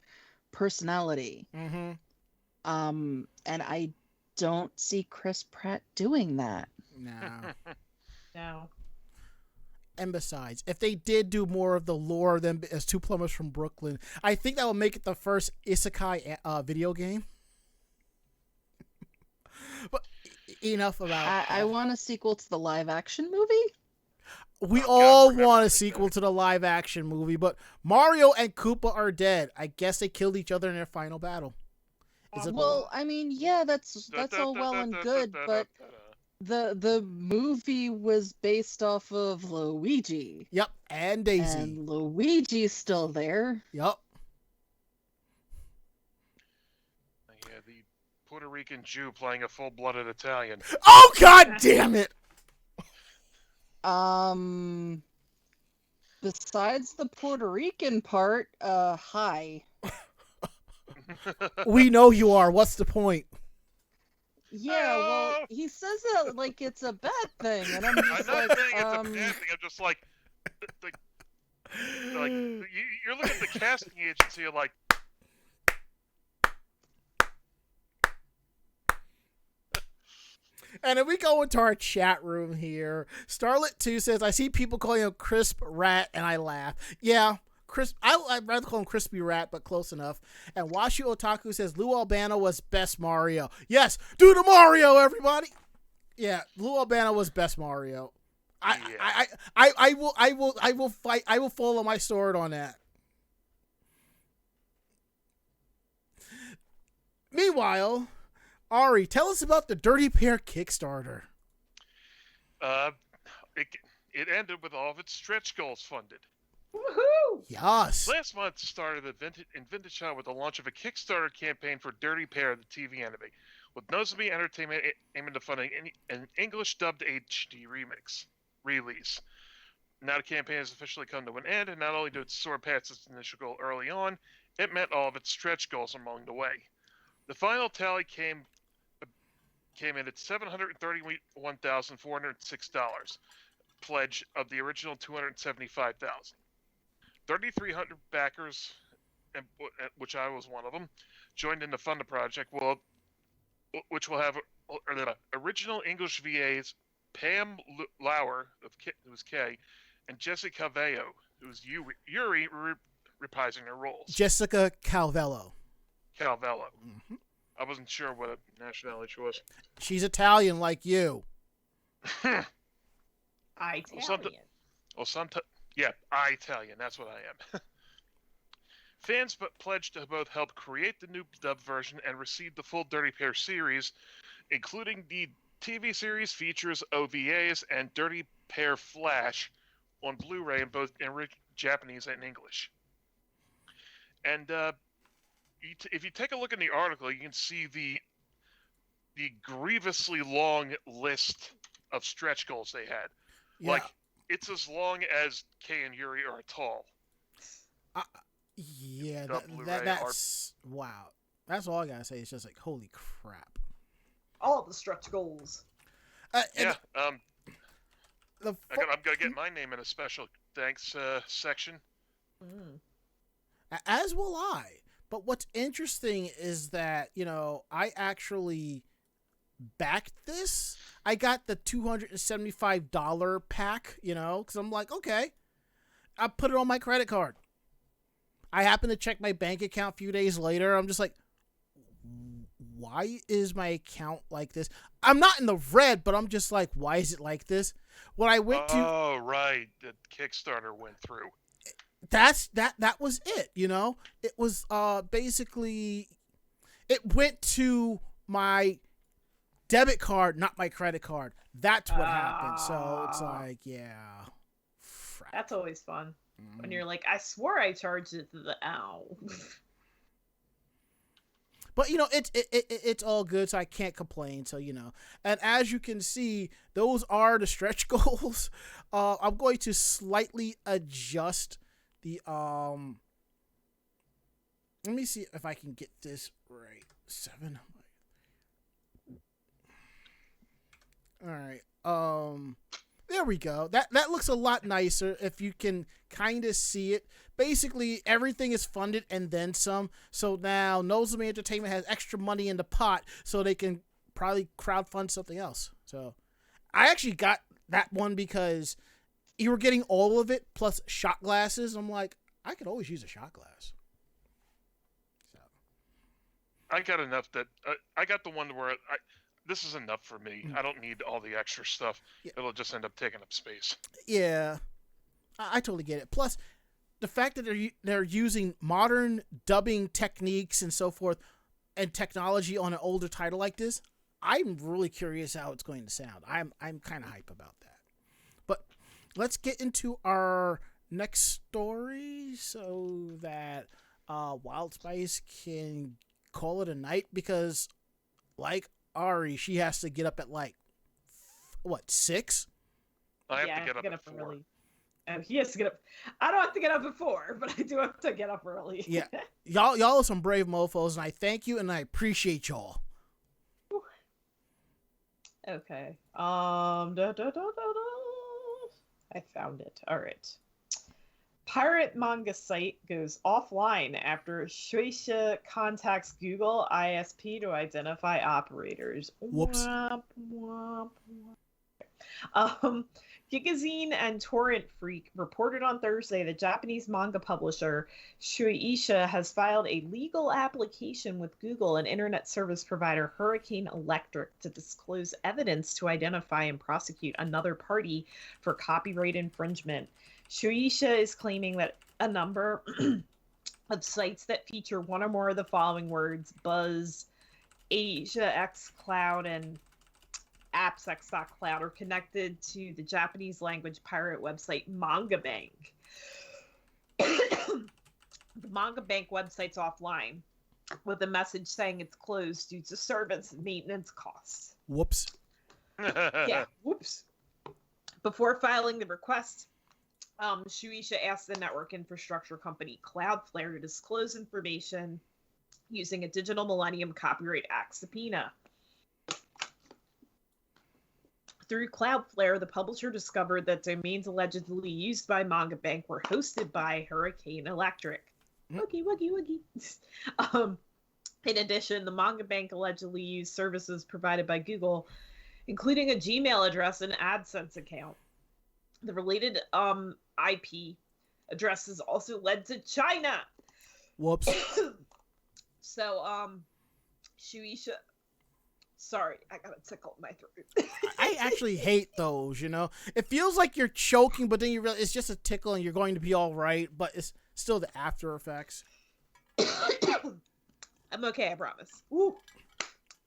personality. Mm-hmm. And I don't see Chris Pratt doing that. No. And besides, if they did do more of the lore of them as two plumbers from Brooklyn, I think that would make it the first isekai video game. But enough about I want a sequel to the live action movie. We Oh, God, all remember want a like sequel that. to the live action movie, but Mario and Koopa are dead. I guess they killed each other in their final battle. Is it Well, I mean, yeah, that's all well and good, but the movie was based off of Luigi, Yep, and Daisy. and Luigi's still there. Yep. Yeah, the Puerto Rican Jew playing a full-blooded Italian. Oh, God damn it! Besides the Puerto Rican part, hi. We know you are. What's the point? Yeah, well, he says it like it's a bad thing, and I'm I'm just not like, saying it's a bad thing. I'm just like you're looking at the casting agency, you're like, And if we go into our chat room here, Starlet2 says, I see people calling him Crisp Rat, and I laugh. Yeah, Crisp. I'd rather call him Crispy Rat, but close enough. And Washu Otaku says, Lou Albano was best Mario. Yes, do the Mario, everybody. Yeah, Lou Albano was best Mario. I will fight. I will fall on my sword on that. Meanwhile, Ari, tell us about the Dirty Pair Kickstarter. it ended with all of its stretch goals funded. Woohoo! Yes. Last month started in Vintage Shop with the launch of a Kickstarter campaign for Dirty Pair, the TV anime, with Nozomi Entertainment aiming to fund an English-dubbed HD release. Now the campaign has officially come to an end, and not only did it soar past its initial goal early on, it met all of its stretch goals along the way. The final tally came in at $731,406, pledge of the original $275,000. 3,300 backers, which I was one of them, joined in to fund the project, which will have original English VAs Pam Lauer, who's K, and Jessica Calvello, who's Yuri, reprising their roles. Jessica Calvello. Mm-hmm. I wasn't sure what nationality she was. She's Italian like you. Italian. Italian. That's what I am. Fans pledged to both help create the new dub version and receive the full Dirty Pair series, including the TV series features OVAs and Dirty Pair Flash on Blu-ray in both Japanese and English. And if you take a look in the article, you can see the grievously long list of stretch goals they had. Yeah. Like, it's as long as Kay and Yuri are tall. Yeah, that's wow. That's all I gotta say. It's just like, holy crap. All the stretch goals. I'm gonna get my name in a special thanks section. As will I. But what's interesting is that, I actually backed this. I got the $275 pack, because I'm like, okay, I put it on my credit card. I happen to check my bank account a few days later. I'm just like, why is my account like this? I'm not in the red, but I'm just like, why is it like this? When I went to... Oh, right. The Kickstarter went through. That was it, It was basically... It went to my debit card, not my credit card. That's what happened. So it's like, yeah. Crap. That's always fun. When you're like, I swore I charged it to the ow. But it's all good, so I can't complain. So and as you can see, those are the stretch goals. I'm going to slightly adjust the Let me see if I can get this right. 7. All right. There we go. That looks a lot nicer if you can kind of see it. Basically, everything is funded and then some. So now Nozomi Entertainment has extra money in the pot so they can probably crowdfund something else. So I actually got that one because you were getting all of it plus shot glasses. I'm like, I could always use a shot glass. So I got enough that I got the one where this is enough for me. Mm. I don't need all the extra stuff. Yeah. It'll just end up taking up space. Yeah, I totally get it. Plus, the fact that they're using modern dubbing techniques and so forth and technology on an older title like this, I'm really curious how it's going to sound. I'm kind of hype about that. But let's get into our next story so that Wild Spice can call it a night, because like Ari, she has to get up at like 6? I have to get up at 4. early. And he has to get up. I don't have to get up at 4, but I do have to get up early. Yeah, y'all are some brave mofo's, and I thank you and I appreciate y'all. Okay. I found it. All right. Pirate manga site goes offline after Shueisha contacts Google ISP to identify operators. Whoops. Womp, womp, womp. Gigazine and Torrent Freak reported on Thursday that Japanese manga publisher Shueisha has filed a legal application with Google and internet service provider Hurricane Electric to disclose evidence to identify and prosecute another party for copyright infringement. Shueisha is claiming that a number of sites that feature one or more of the following words, Buzz, Asia X Cloud, and AppsX.Cloud, are connected to the Japanese language pirate website Manga Bank. The Manga Bank website's offline with a message saying it's closed due to service and maintenance costs. Whoops. Yeah, whoops. Before filing the request, Shueisha asked the network infrastructure company Cloudflare to disclose information using a Digital Millennium Copyright Act subpoena. Through Cloudflare, the publisher discovered that domains allegedly used by Manga Bank were hosted by Hurricane Electric. Woogie, woogie, woogie. In addition, the Manga Bank allegedly used services provided by Google, including a Gmail address and AdSense account. The related IP addresses also led to China. Whoops. So, Shueisha... Sorry, I got a tickle in my throat. I actually hate those, you know? It feels like you're choking, but then you realize it's just a tickle and you're going to be all right, but it's still the after effects. I'm okay, I promise. Woo.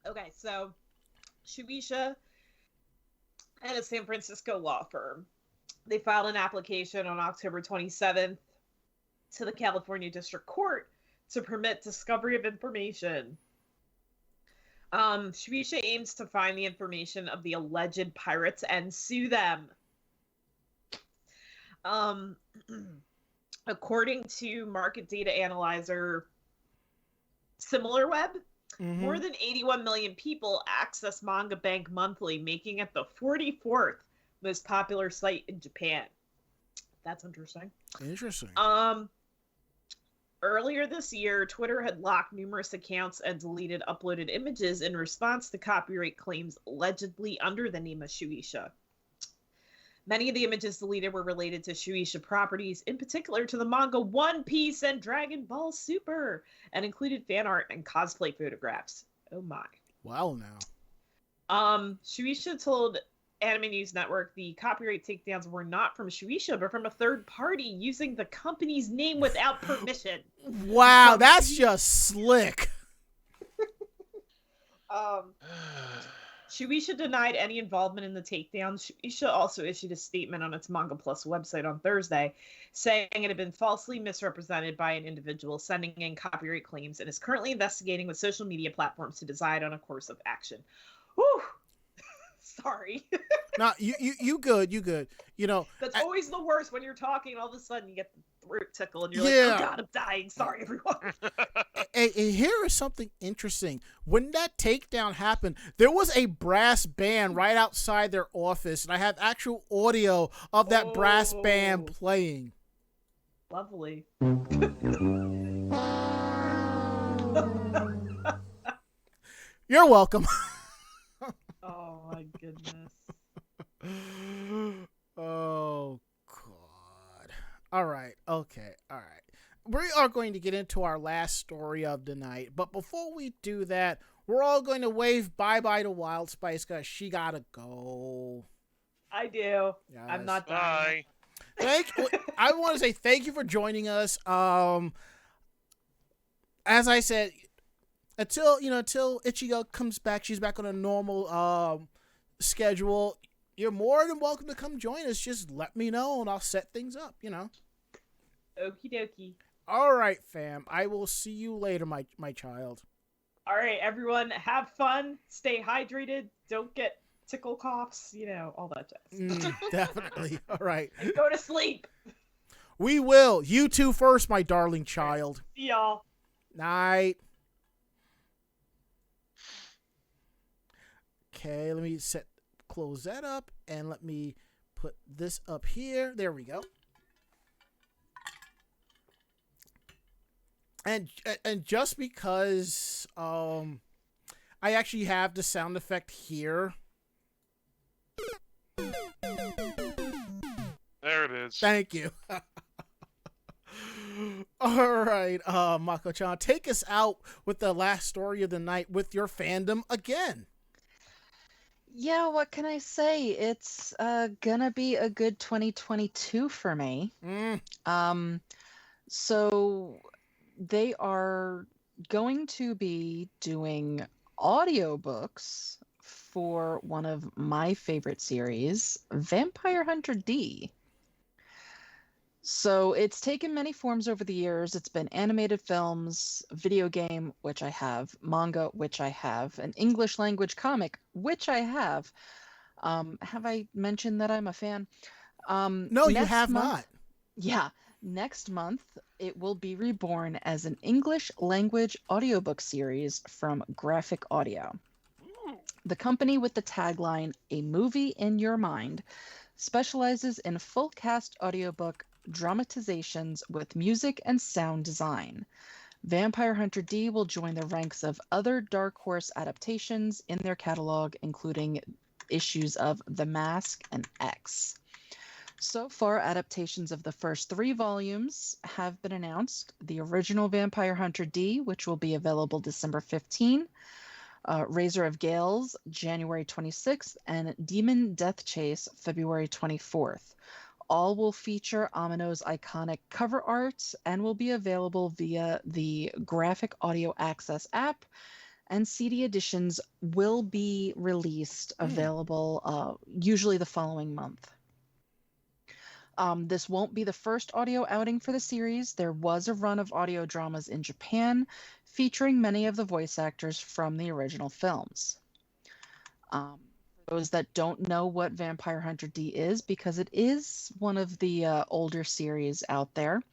Okay, so Shueisha and a San Francisco law firm, they filed an application on October 27th to the California District Court to permit discovery of information. Shueisha aims to find the information of the alleged pirates and sue them. According to market data analyzer SimilarWeb, more than 81 million people access Manga Bank monthly, making it the 44th most popular site in Japan. That's interesting. Interesting. Earlier this year, Twitter had locked numerous accounts and deleted uploaded images in response to copyright claims allegedly under the name of Shueisha. Many of the images deleted were related to Shueisha properties, in particular to the manga One Piece and Dragon Ball Super, and included fan art and cosplay photographs. Oh my. Wow, now. Shueisha told Anime News Network the copyright takedowns were not from Shueisha, but from a third party using the company's name without permission. Wow, that's just slick. Shueisha denied any involvement in the takedown. Shueisha also issued a statement on its Manga Plus website on Thursday, saying it had been falsely misrepresented by an individual sending in copyright claims and is currently investigating with social media platforms to decide on a course of action. Whew! Sorry. No, you good. You know, that's always the worst when you're talking and all of a sudden you get the throat tickle and you're Yeah. like, oh God, I'm dying. Sorry, everyone. and here is something interesting. When that takedown happened, there was a brass band right outside their office, and I have actual audio of that brass band playing. Lovely. You're welcome. Oh my goodness. Oh God. All right. Okay. All right. we are going to get into our last story of the night. But before we do that, we're all going to wave bye-bye to Wild Spice because she gotta go. I do. Yes. I'm not dying. Bye. I want to say thank you for joining us. As I said, until Ichigo comes back, she's back on a normal schedule. You're more than welcome to come join us. Just let me know and I'll set things up. Okie dokie. All right, fam. I will see you later, my child. All right, everyone, have fun. Stay hydrated. Don't get tickle coughs. All that jazz. Definitely. All right. And go to sleep. We will. You too first, my darling child. See y'all. Night. Okay, let me close that up, and let me put this up here. There we go. And just because I actually have the sound effect here. There it is. Thank you. All right, Mako-chan, take us out with the last story of the night with your fandom again. Yeah, what can I say? It's gonna be a good 2022 for me. So they are going to be doing audiobooks for one of my favorite series, Vampire Hunter D. So it's taken many forms over the years. It's been animated films, video game, which I have, manga, which I have, an English language comic, which I have. Have I mentioned that I'm a fan? No, you have not. Yeah. Next month, it will be reborn as an English language audiobook series from Graphic Audio. The company with the tagline, A Movie in Your Mind, specializes in full cast audiobook dramatizations with music and sound design. Vampire Hunter D will join the ranks of other Dark Horse adaptations in their catalog, including issues of The Mask and X. So far, adaptations of the first 3 volumes have been announced. The original Vampire Hunter D, which will be available December 15, Razor of Gales, January 26th, and Demon Death Chase, February 24th. All will feature Amino's iconic cover art and will be available via the Graphic Audio Access app, and CD editions will be released, available usually the following month. This won't be the first audio outing for the series. There was a run of audio dramas in Japan featuring many of the voice actors from the original films. For those that don't know what Vampire Hunter D is, because it is one of the older series out there,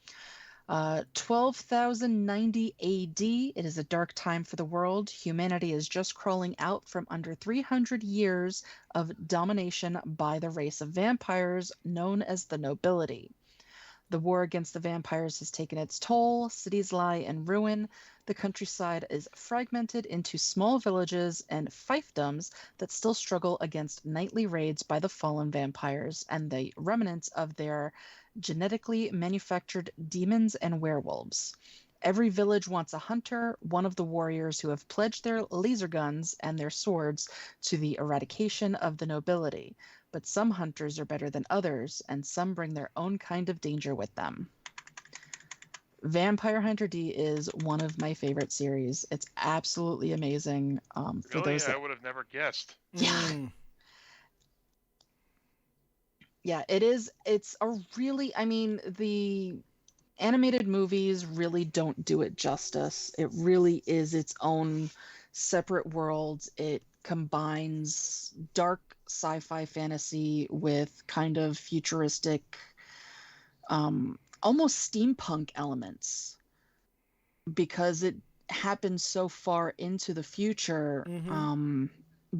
12,090 AD, it is a dark time for the world. Humanity is just crawling out from under 300 years of domination by the race of vampires known as the nobility. The war against the vampires has taken its toll. Cities lie in ruin. The countryside is fragmented into small villages and fiefdoms that still struggle against nightly raids by the fallen vampires and the remnants of their genetically manufactured demons and werewolves. Every village wants a hunter, one of the warriors who have pledged their laser guns and their swords to the eradication of the nobility. But some hunters are better than others, and some bring their own kind of danger with them. Vampire Hunter D is one of my favorite series. It's absolutely amazing. For Really? those that... I would have never guessed. Yeah. Yeah, it is. It's a really, the animated movies really don't do it justice. It really is its own separate world. It combines dark sci-fi fantasy with kind of futuristic, almost steampunk elements, because it happens so far into the future.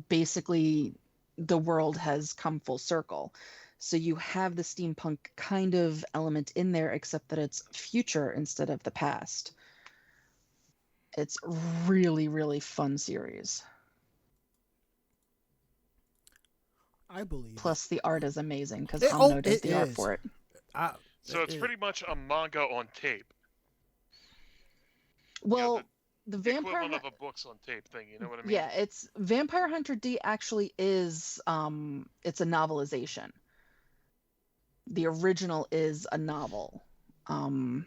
Basically, the world has come full circle. So you have the steampunk kind of element in there, except that it's future instead of the past. It's really, really fun series. I believe. Plus, the art is amazing because Amino does the art for it. So it's pretty much a manga on tape. Well, the the Vampire equivalent Hunt, of a books on tape thing. You know what I mean? yeah, it's Vampire Hunter D actually is it's a novelization. The original is a novel. Um,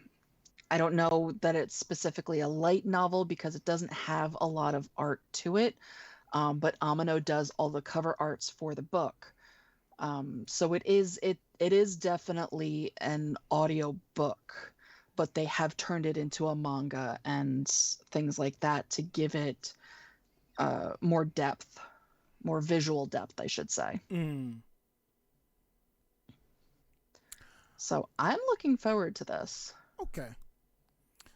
I don't know that it's specifically a light novel because it doesn't have a lot of art to it. But Amino does all the cover arts for the book. So it is definitely an audio book, but they have turned it into a manga and things like that to give it more depth, more visual depth, I should say. Mm. So I'm looking forward to this. Okay.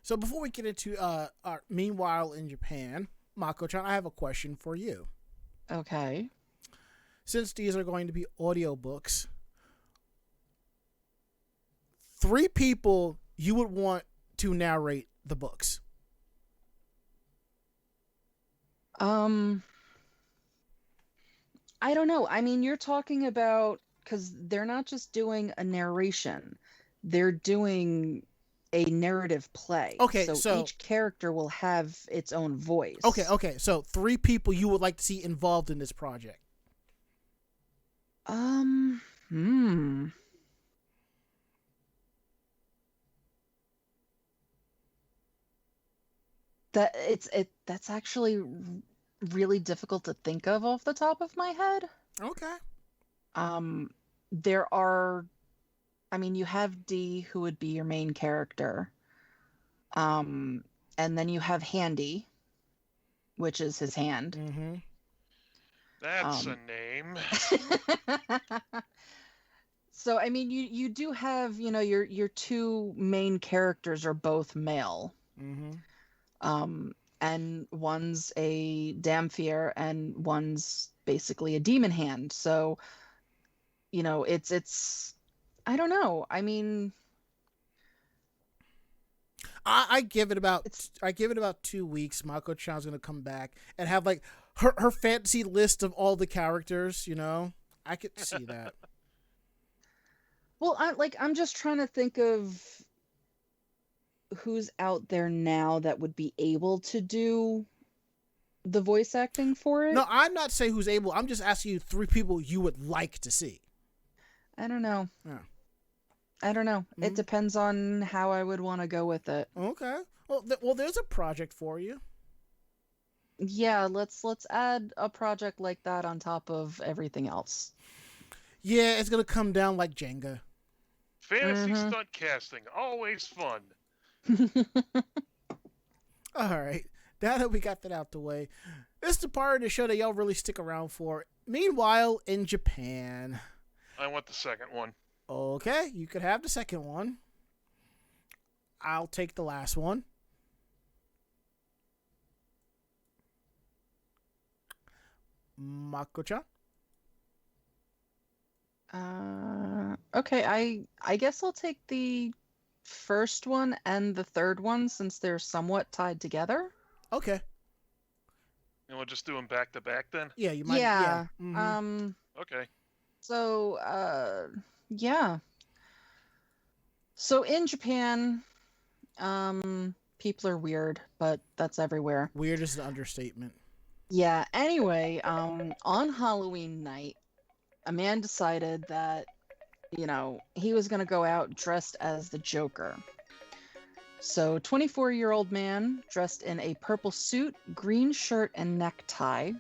So before we get into our meanwhile in Japan, Mako-chan, I have a question for you. Okay. Since these are going to be audiobooks, 3 people you would want to narrate the books. I don't know. I mean, you're talking about, because they're not just doing a narration, they're doing a narrative play. Okay, so so- each character will have its own voice. Okay. So 3 people you would like to see involved in this project. Hmm. That's actually really difficult to think of off the top of my head. Okay. There are, I mean, you have D, who would be your main character. And then you have Handy, which is his hand. Mm-hmm. That's a name. So I mean, you do have, your 2 main characters are both male. Mm-hmm. And one's a Dampier and one's basically a demon hand. So, it's I don't know. I mean, I give it about 2 weeks. Mako-chan's gonna come back and have like her fantasy list of all the characters. I could see that. well, I'm just trying to think of who's out there now that would be able to do the voice acting for it. No, I'm not saying who's able. I'm just asking you 3 people you would like to see. I don't know. Yeah. I don't know. Mm-hmm. It depends on how I would want to go with it. Okay. Well, there's a project for you. Yeah, let's add a project like that on top of everything else. Yeah, it's gonna come down like Jenga. Fantasy stunt casting, always fun. All right. Now that we got that out the way, this is the part of the show that y'all really stick around for. Meanwhile, in Japan. I want the second one. Okay, you could have the second one. I'll take the last one. Mako-chan? Okay, I guess I'll take the first one and the third one since they're somewhat tied together. Okay. And we'll just do them back to back then? Yeah, you might. Yeah. Mhm. Okay. So, yeah. So in Japan, people are weird, but that's everywhere. Weird is an understatement. Yeah, anyway, on Halloween night, a man decided that, he was going to go out dressed as the Joker. So, 24-year-old man dressed in a purple suit, green shirt, and necktie.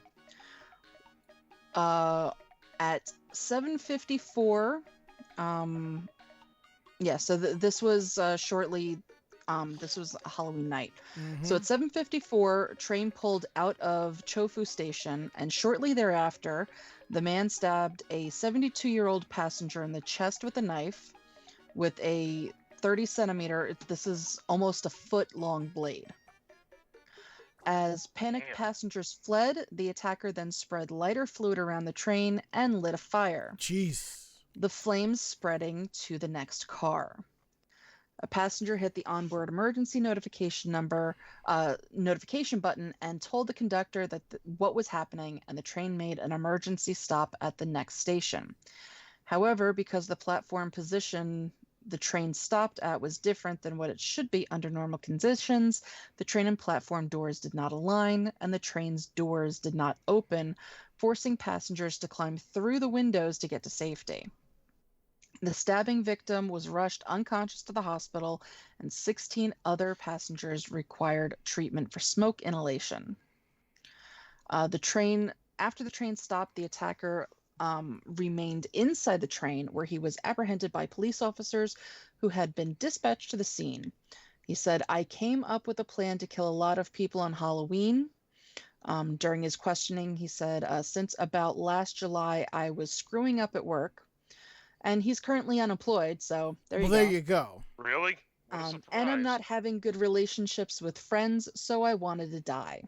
At 7:54, so this was shortly, this was a Halloween night. Mhm. So at 7:54, train pulled out of Chofu Station, and shortly thereafter, the man stabbed a 72-year-old passenger in the chest with a knife with a 30-centimeter, this is almost a foot-long blade. As panicked passengers fled, the attacker then spread lighter fluid around the train and lit a fire. Jeez. The flames spreading to the next car. A passenger hit the onboard emergency notification button and told the conductor that what was happening, and the train made an emergency stop at the next station. However, because the platform position the train stopped at was different than what it should be under normal conditions. The train and platform doors did not align, and the train's doors did not open, forcing passengers to climb through the windows to get to safety. The stabbing victim was rushed unconscious to the hospital, and 16 other passengers required treatment for smoke inhalation. After the train stopped, the attacker remained inside the train, where he was apprehended by police officers who had been dispatched to the scene. He said, "I came up with a plan to kill a lot of people on Halloween." During his questioning, he said, "Since about last July, I was screwing up at work." And he's currently unemployed, so there you go. There you go. Really? What a And surprise. I'm not having good relationships with friends, so I wanted to die.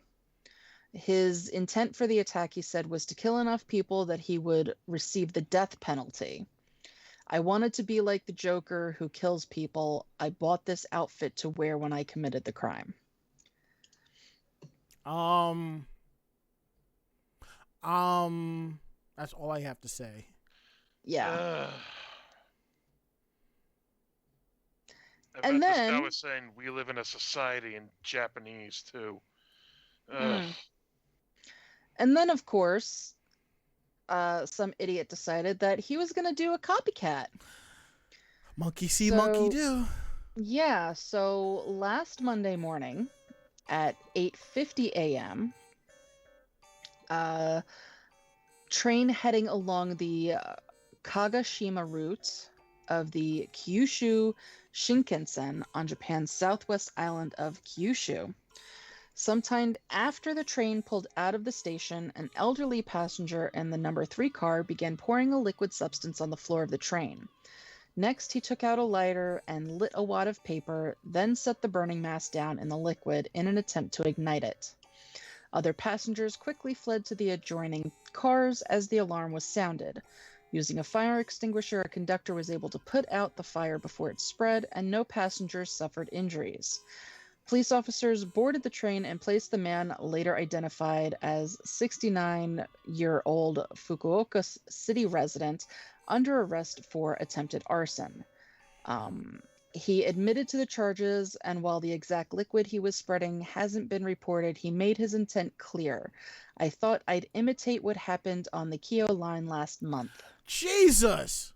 His intent for the attack, he said, was to kill enough people that he would receive the death penalty. "I wanted to be like the Joker who kills people. I bought this outfit to wear when I committed the crime." That's all I have to say. Yeah. And then- I was saying we live in a society in Japanese too. And then, of course, some idiot decided that he was going to do a copycat. Monkey see, monkey do. Yeah, so last Monday morning at 8:50 a.m., train heading along the Kagashima route of the Kyushu Shinkansen on Japan's southwest island of Kyushu. Sometime after the train pulled out of the station, an elderly passenger in the number 3 car began pouring a liquid substance on the floor of the train. Next, he took out a lighter and lit a wad of paper, then set the burning mass down in the liquid in an attempt to ignite it. Other passengers quickly fled to the adjoining cars as the alarm was sounded. Using a fire extinguisher, a conductor was able to put out the fire before it spread, and no passengers suffered injuries. Police officers boarded the train and placed the man, later identified as 69-year-old Fukuoka city resident, under arrest for attempted arson. He admitted to the charges, and while the exact liquid he was spreading hasn't been reported, he made his intent clear. "I thought I'd imitate what happened on the Kyoto line last month." Jesus!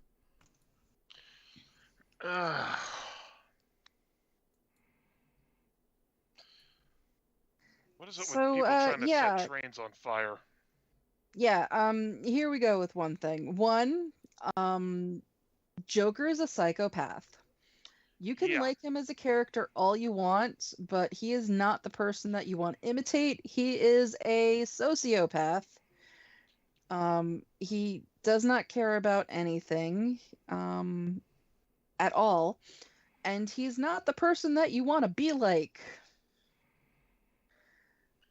What is it with So, people trying to yeah. set trains on fire? Yeah, here we go with one thing. One, Joker is a psychopath. You can Yeah. like him as a character all you want, but he is not the person that you want to imitate. He is a sociopath. He does not care about anything at all, and he's not the person that you want to be like.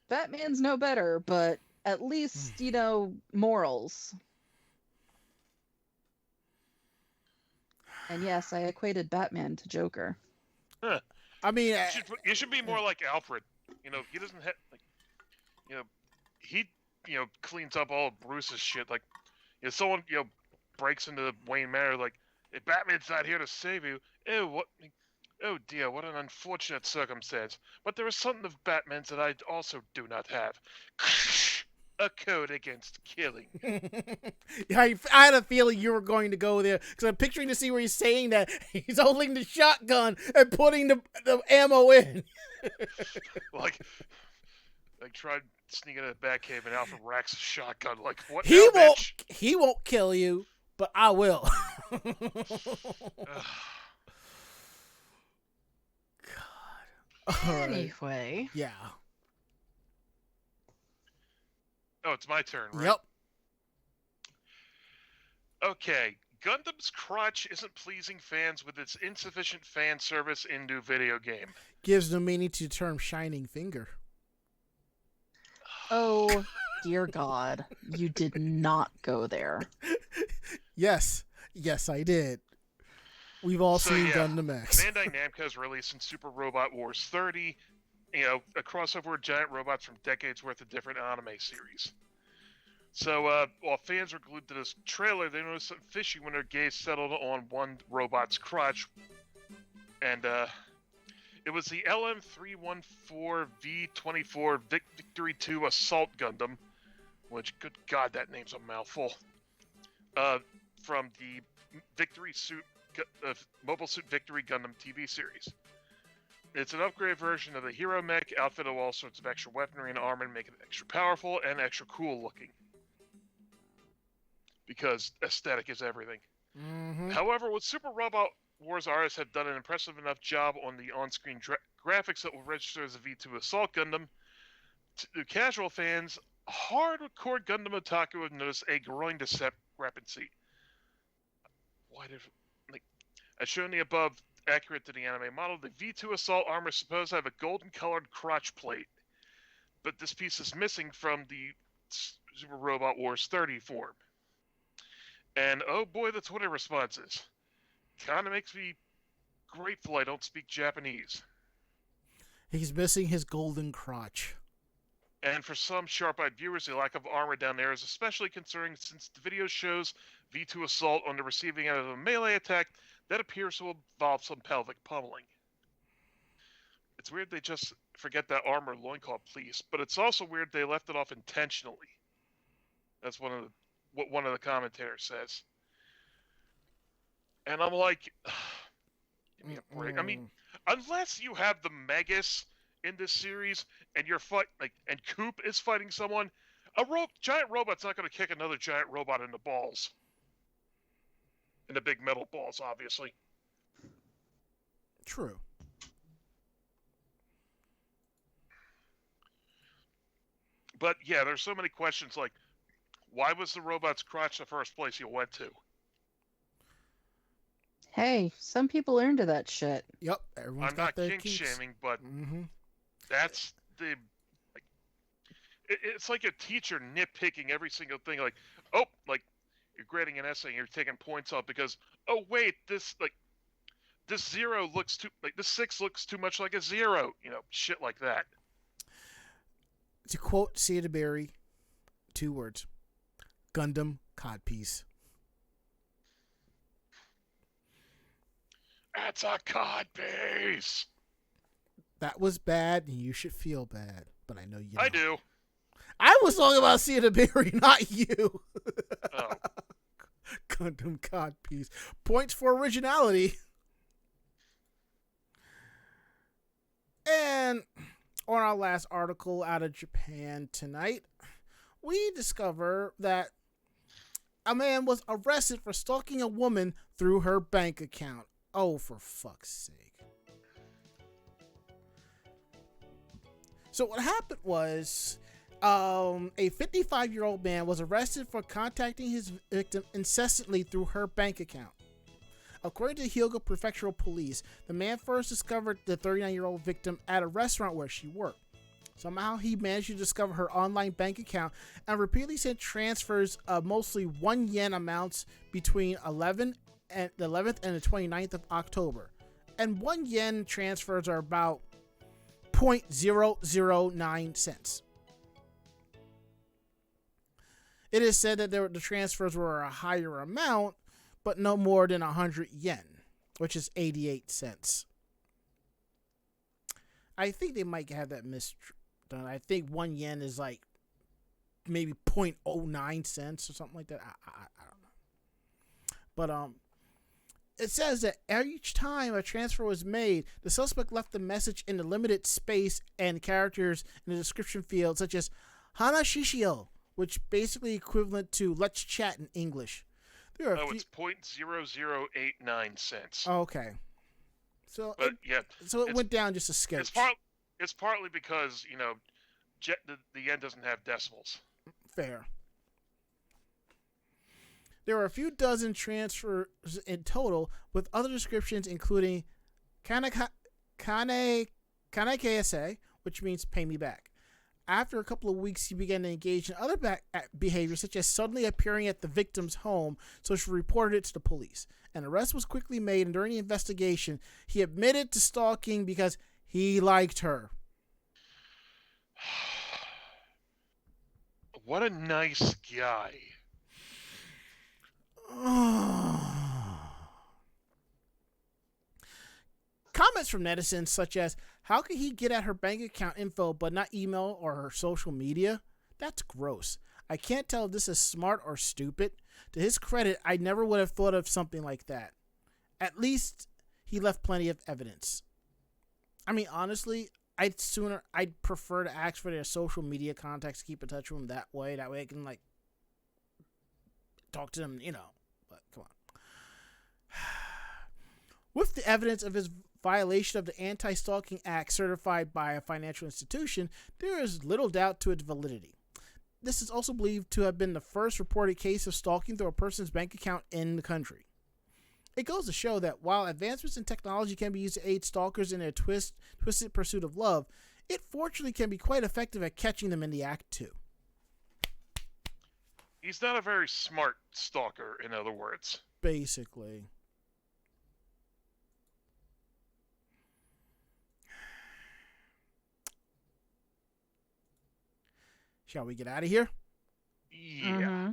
Batman's no better, but at least, morals. And yes, I equated Batman to Joker. I mean, You should be more like Alfred. He doesn't have he cleans up all of Bruce's shit. Like, someone breaks into Wayne Manor, like, "Hey, Batman's not here to save you." Oh dear, what an unfortunate circumstance. But there is something of Batman's that I also do not have. A code against killing. I had a feeling you were going to go there, because I'm picturing to see where he's saying that he's holding the shotgun and putting the ammo in. like tried sneaking in the Batcave and Alfred racks a shotgun. Like, what? He now, won't. bitch? He won't kill you, but I will. God. All right. Anyway. Yeah. Oh, it's my turn, right? Yep. Okay. Gundam's crotch isn't pleasing fans with its insufficient fan service in new video game. Gives no meaning to the term "shining finger." Oh, dear God. You did not go there. Yes, I did. We've all So, seen yeah, Gundam X. Bandai Namco is releasing Super Robot Wars 30, a crossover with giant robots from decades worth of different anime series. So, while fans were glued to this trailer, they noticed something fishy when their gaze settled on one robot's crotch. And, it was the LM314V24 Victory 2 Assault Gundam, which, good God, that name's a mouthful, from the Mobile Suit Victory Gundam TV series. It's an upgraded version of the Hero Mech, outfitted with all sorts of extra weaponry and armor to make it extra powerful and extra cool looking. Because aesthetic is everything. Mm-hmm. However, with Super Robot Wars, artists have done an impressive enough job on the on-screen graphics that will register as a V2 Assault Gundam. To casual fans, hardcore Gundam otaku have noticed a growing discrepancy. Why did, as shown in the above, accurate to the anime model, the V2 Assault armor is supposed to have a golden-colored crotch plate, but this piece is missing from the Super Robot Wars 30 form. And oh boy, the Twitter responses. Kinda makes me grateful I don't speak Japanese. He's missing his golden crotch. And for some sharp-eyed viewers, the lack of armor down there is especially concerning since the video shows V2 Assault on the receiving end of a melee attack that appears to involve some pelvic pummeling. It's weird they just forget that armor loincloth piece, but it's also weird they left it off intentionally. That's what one of the commentators says. And I'm like, give me a break. I mean, unless you have the Megas in this series and you're and Coop is fighting someone, giant robot's not going to kick another giant robot in the balls. In the big metal balls, obviously. True. But yeah, there's so many questions like, why was the robot's crotch the first place you went to? Hey, some people are into that shit. Yep, everyone's I'm got not their kink kinks. shaming, but Mm-hmm. that's the it's like a teacher nitpicking every single thing. Like, oh, like you're grading an essay and you're taking points off because, oh wait, this 0 looks too this 6 looks too much like a 0. You know, shit like that. To quote Sia DeBerry, 2 words: Gundam codpiece. That's a cod piece. That was bad, and you should feel bad. But I know you don't. I do. I was talking about Sia DeBerry, not you. Oh. Gundam codpiece. Points for originality. And on our last article out of Japan tonight, we discover that a man was arrested for stalking a woman through her bank account. Oh, for fuck's sake. So what happened was a 55-year-old man was arrested for contacting his victim incessantly through her bank account. According to Hyogo Prefectural Police, the man first discovered the 39-year-old victim at a restaurant where she worked. Somehow he managed to discover her online bank account and repeatedly sent transfers of mostly 1 yen amounts between the 11th and the 29th of October. And 1 yen transfers are about 0.009 cents. It is said that the transfers were a higher amount, but no more than 100 yen, which is 88 cents. I think they might have that misdone. I think 1 yen is like maybe 0.09 cents or something like that. I don't know. But it says that each time a transfer was made, the suspect left a message in the limited space and characters in the description field, such as Hana Shishio, which basically equivalent to let's chat in English. There are it's 0.0089 cents. Oh, okay. So but it went down just a sketch. It's partly because, you know, the yen doesn't have decimals. Fair. There were a few dozen transfers in total, with other descriptions including Kanekasa, which means pay me back. After a couple of weeks, he began to engage in other behavior, such as suddenly appearing at the victim's home, so she reported it to the police. An arrest was quickly made, and during the investigation, he admitted to stalking because he liked her. What a nice guy. Comments from netizens such as, how could he get at her bank account info but not email or her social media? That's gross. I can't tell if this is smart or stupid. To his credit, I never would have thought of something like that. At least he left plenty of evidence. I mean, honestly, I'd prefer to ask for their social media contacts to keep in touch with them that way. That way I can, like, talk to them, you know. But, come on. With the evidence of his violation of the Anti-Stalking Act certified by a financial institution, there is little doubt to its validity. This is also believed to have been the first reported case of stalking through a person's bank account in the country. It goes to show that while advancements in technology can be used to aid stalkers in their twisted pursuit of love, it fortunately can be quite effective at catching them in the act too. He's not a very smart stalker, in other words. Basically. Shall we get out of here? Yeah. Mm-hmm.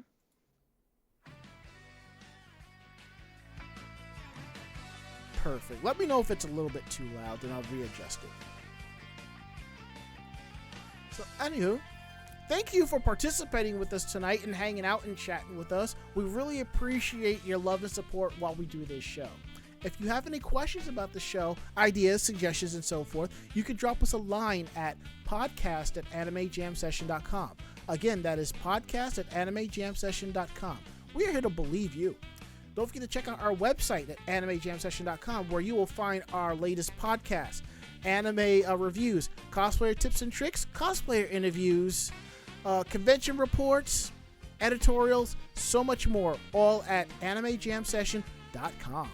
Perfect. Let me know if it's a little bit too loud, then I'll readjust it. So, anywho, thank you for participating with us tonight and hanging out and chatting with us. We really appreciate your love and support while we do this show. If you have any questions about the show, ideas, suggestions, and so forth, you can drop us a line at podcast@animejamsession.com. Again, that is podcast@animejamsession.com. We are here to believe you. Don't forget to check out our website at animejamsession.com, where you will find our latest podcasts, anime reviews, cosplayer tips and tricks, cosplayer interviews, convention reports, editorials, so much more, all at animejamsession.com.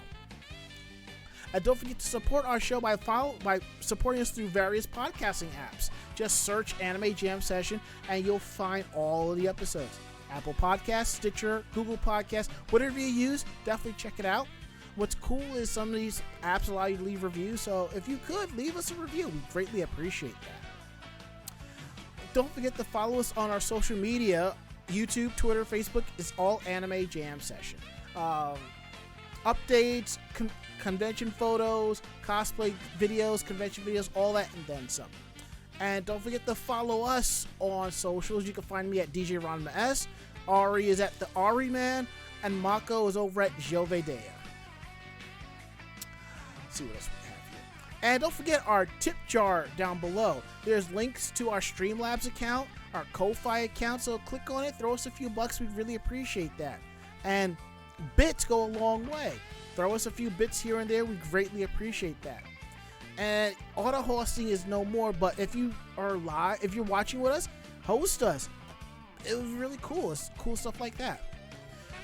And don't forget to support our show by supporting us through various podcasting apps. Just search Anime Jam Session and you'll find all of the episodes. Apple Podcasts, Stitcher, Google Podcasts, whatever you use, definitely check it out. What's cool is some of these apps allow you to leave reviews, so if you could, leave us a review. We greatly appreciate that. Don't forget to follow us on our social media. YouTube, Twitter, Facebook is all Anime Jam Session. Updates, convention photos, cosplay videos, convention videos, all that and then some. And don't forget to follow us on socials. You can find me at DJ Ranma S. Ari is at the Ari Man, and Mako is over at Jovedea. Let's see what else we have here. And don't forget our tip jar down below. There's links to our Streamlabs account, our Ko-Fi account, so click on it, throw us a few bucks. We'd really appreciate that. And bits go a long way. Throw us a few bits here and there. We greatly appreciate that. And auto hosting is no more, but if you are live, if you're watching with us, host us. It was really cool. It's cool stuff like that.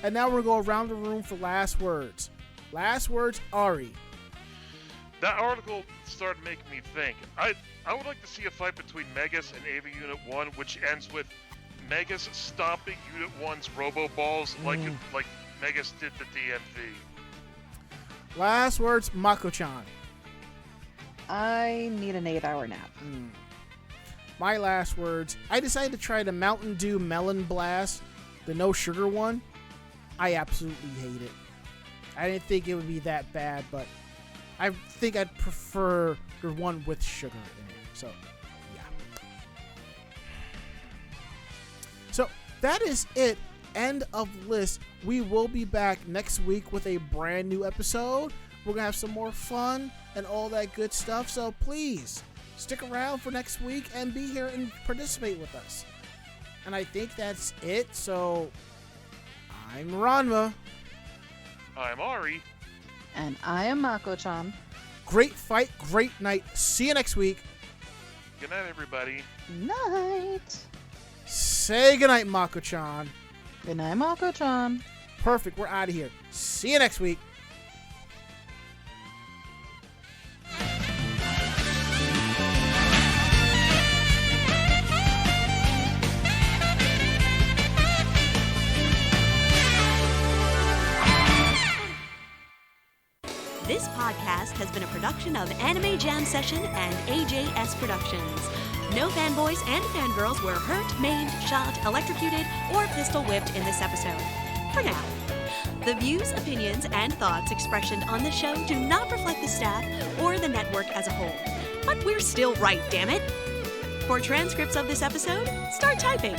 And now we're going to go around the room for last words. Last words, Ari. That article started making me think. I would like to see a fight between Megas and AV Unit 1, which ends with Megas stomping Unit 1's Robo-Balls like Megas did the DMV. Last words, Mako-chan. I need an 8-hour nap. My last words, I decided to try the Mountain Dew Melon Blast, the no sugar one. I absolutely hate it. I didn't think it would be that bad, but I think I'd prefer the one with sugar in it. So, yeah. So, that is it. End of list. We will be back next week with a brand new episode. We're going to have some more fun and all that good stuff. So please stick around for next week and be here and participate with us. And I think that's it. So I'm Ranma. I'm Ari. And I am Mako-chan. Great fight, great night. See you next week. Good night, everybody. Night. Say goodnight, Mako-chan. Good night, Mako-chan. Perfect. We're out of here. See you next week. This podcast has been a production of Anime Jam Session and AJS Productions. No fanboys and fangirls were hurt, maimed, shot, electrocuted, or pistol whipped in this episode. For now. The views, opinions, and thoughts expressed on the show do not reflect the staff or the network as a whole. But we're still right, damn it! For transcripts of this episode, start typing.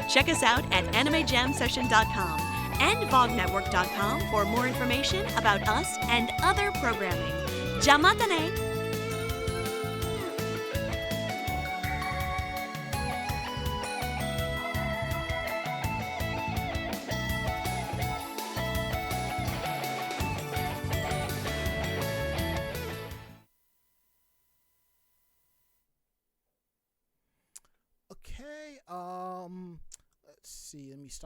Check us out at animejamsession.com and vognetwork.com for more information about us and other programming. Jamatane! Okay, let's see, let me start.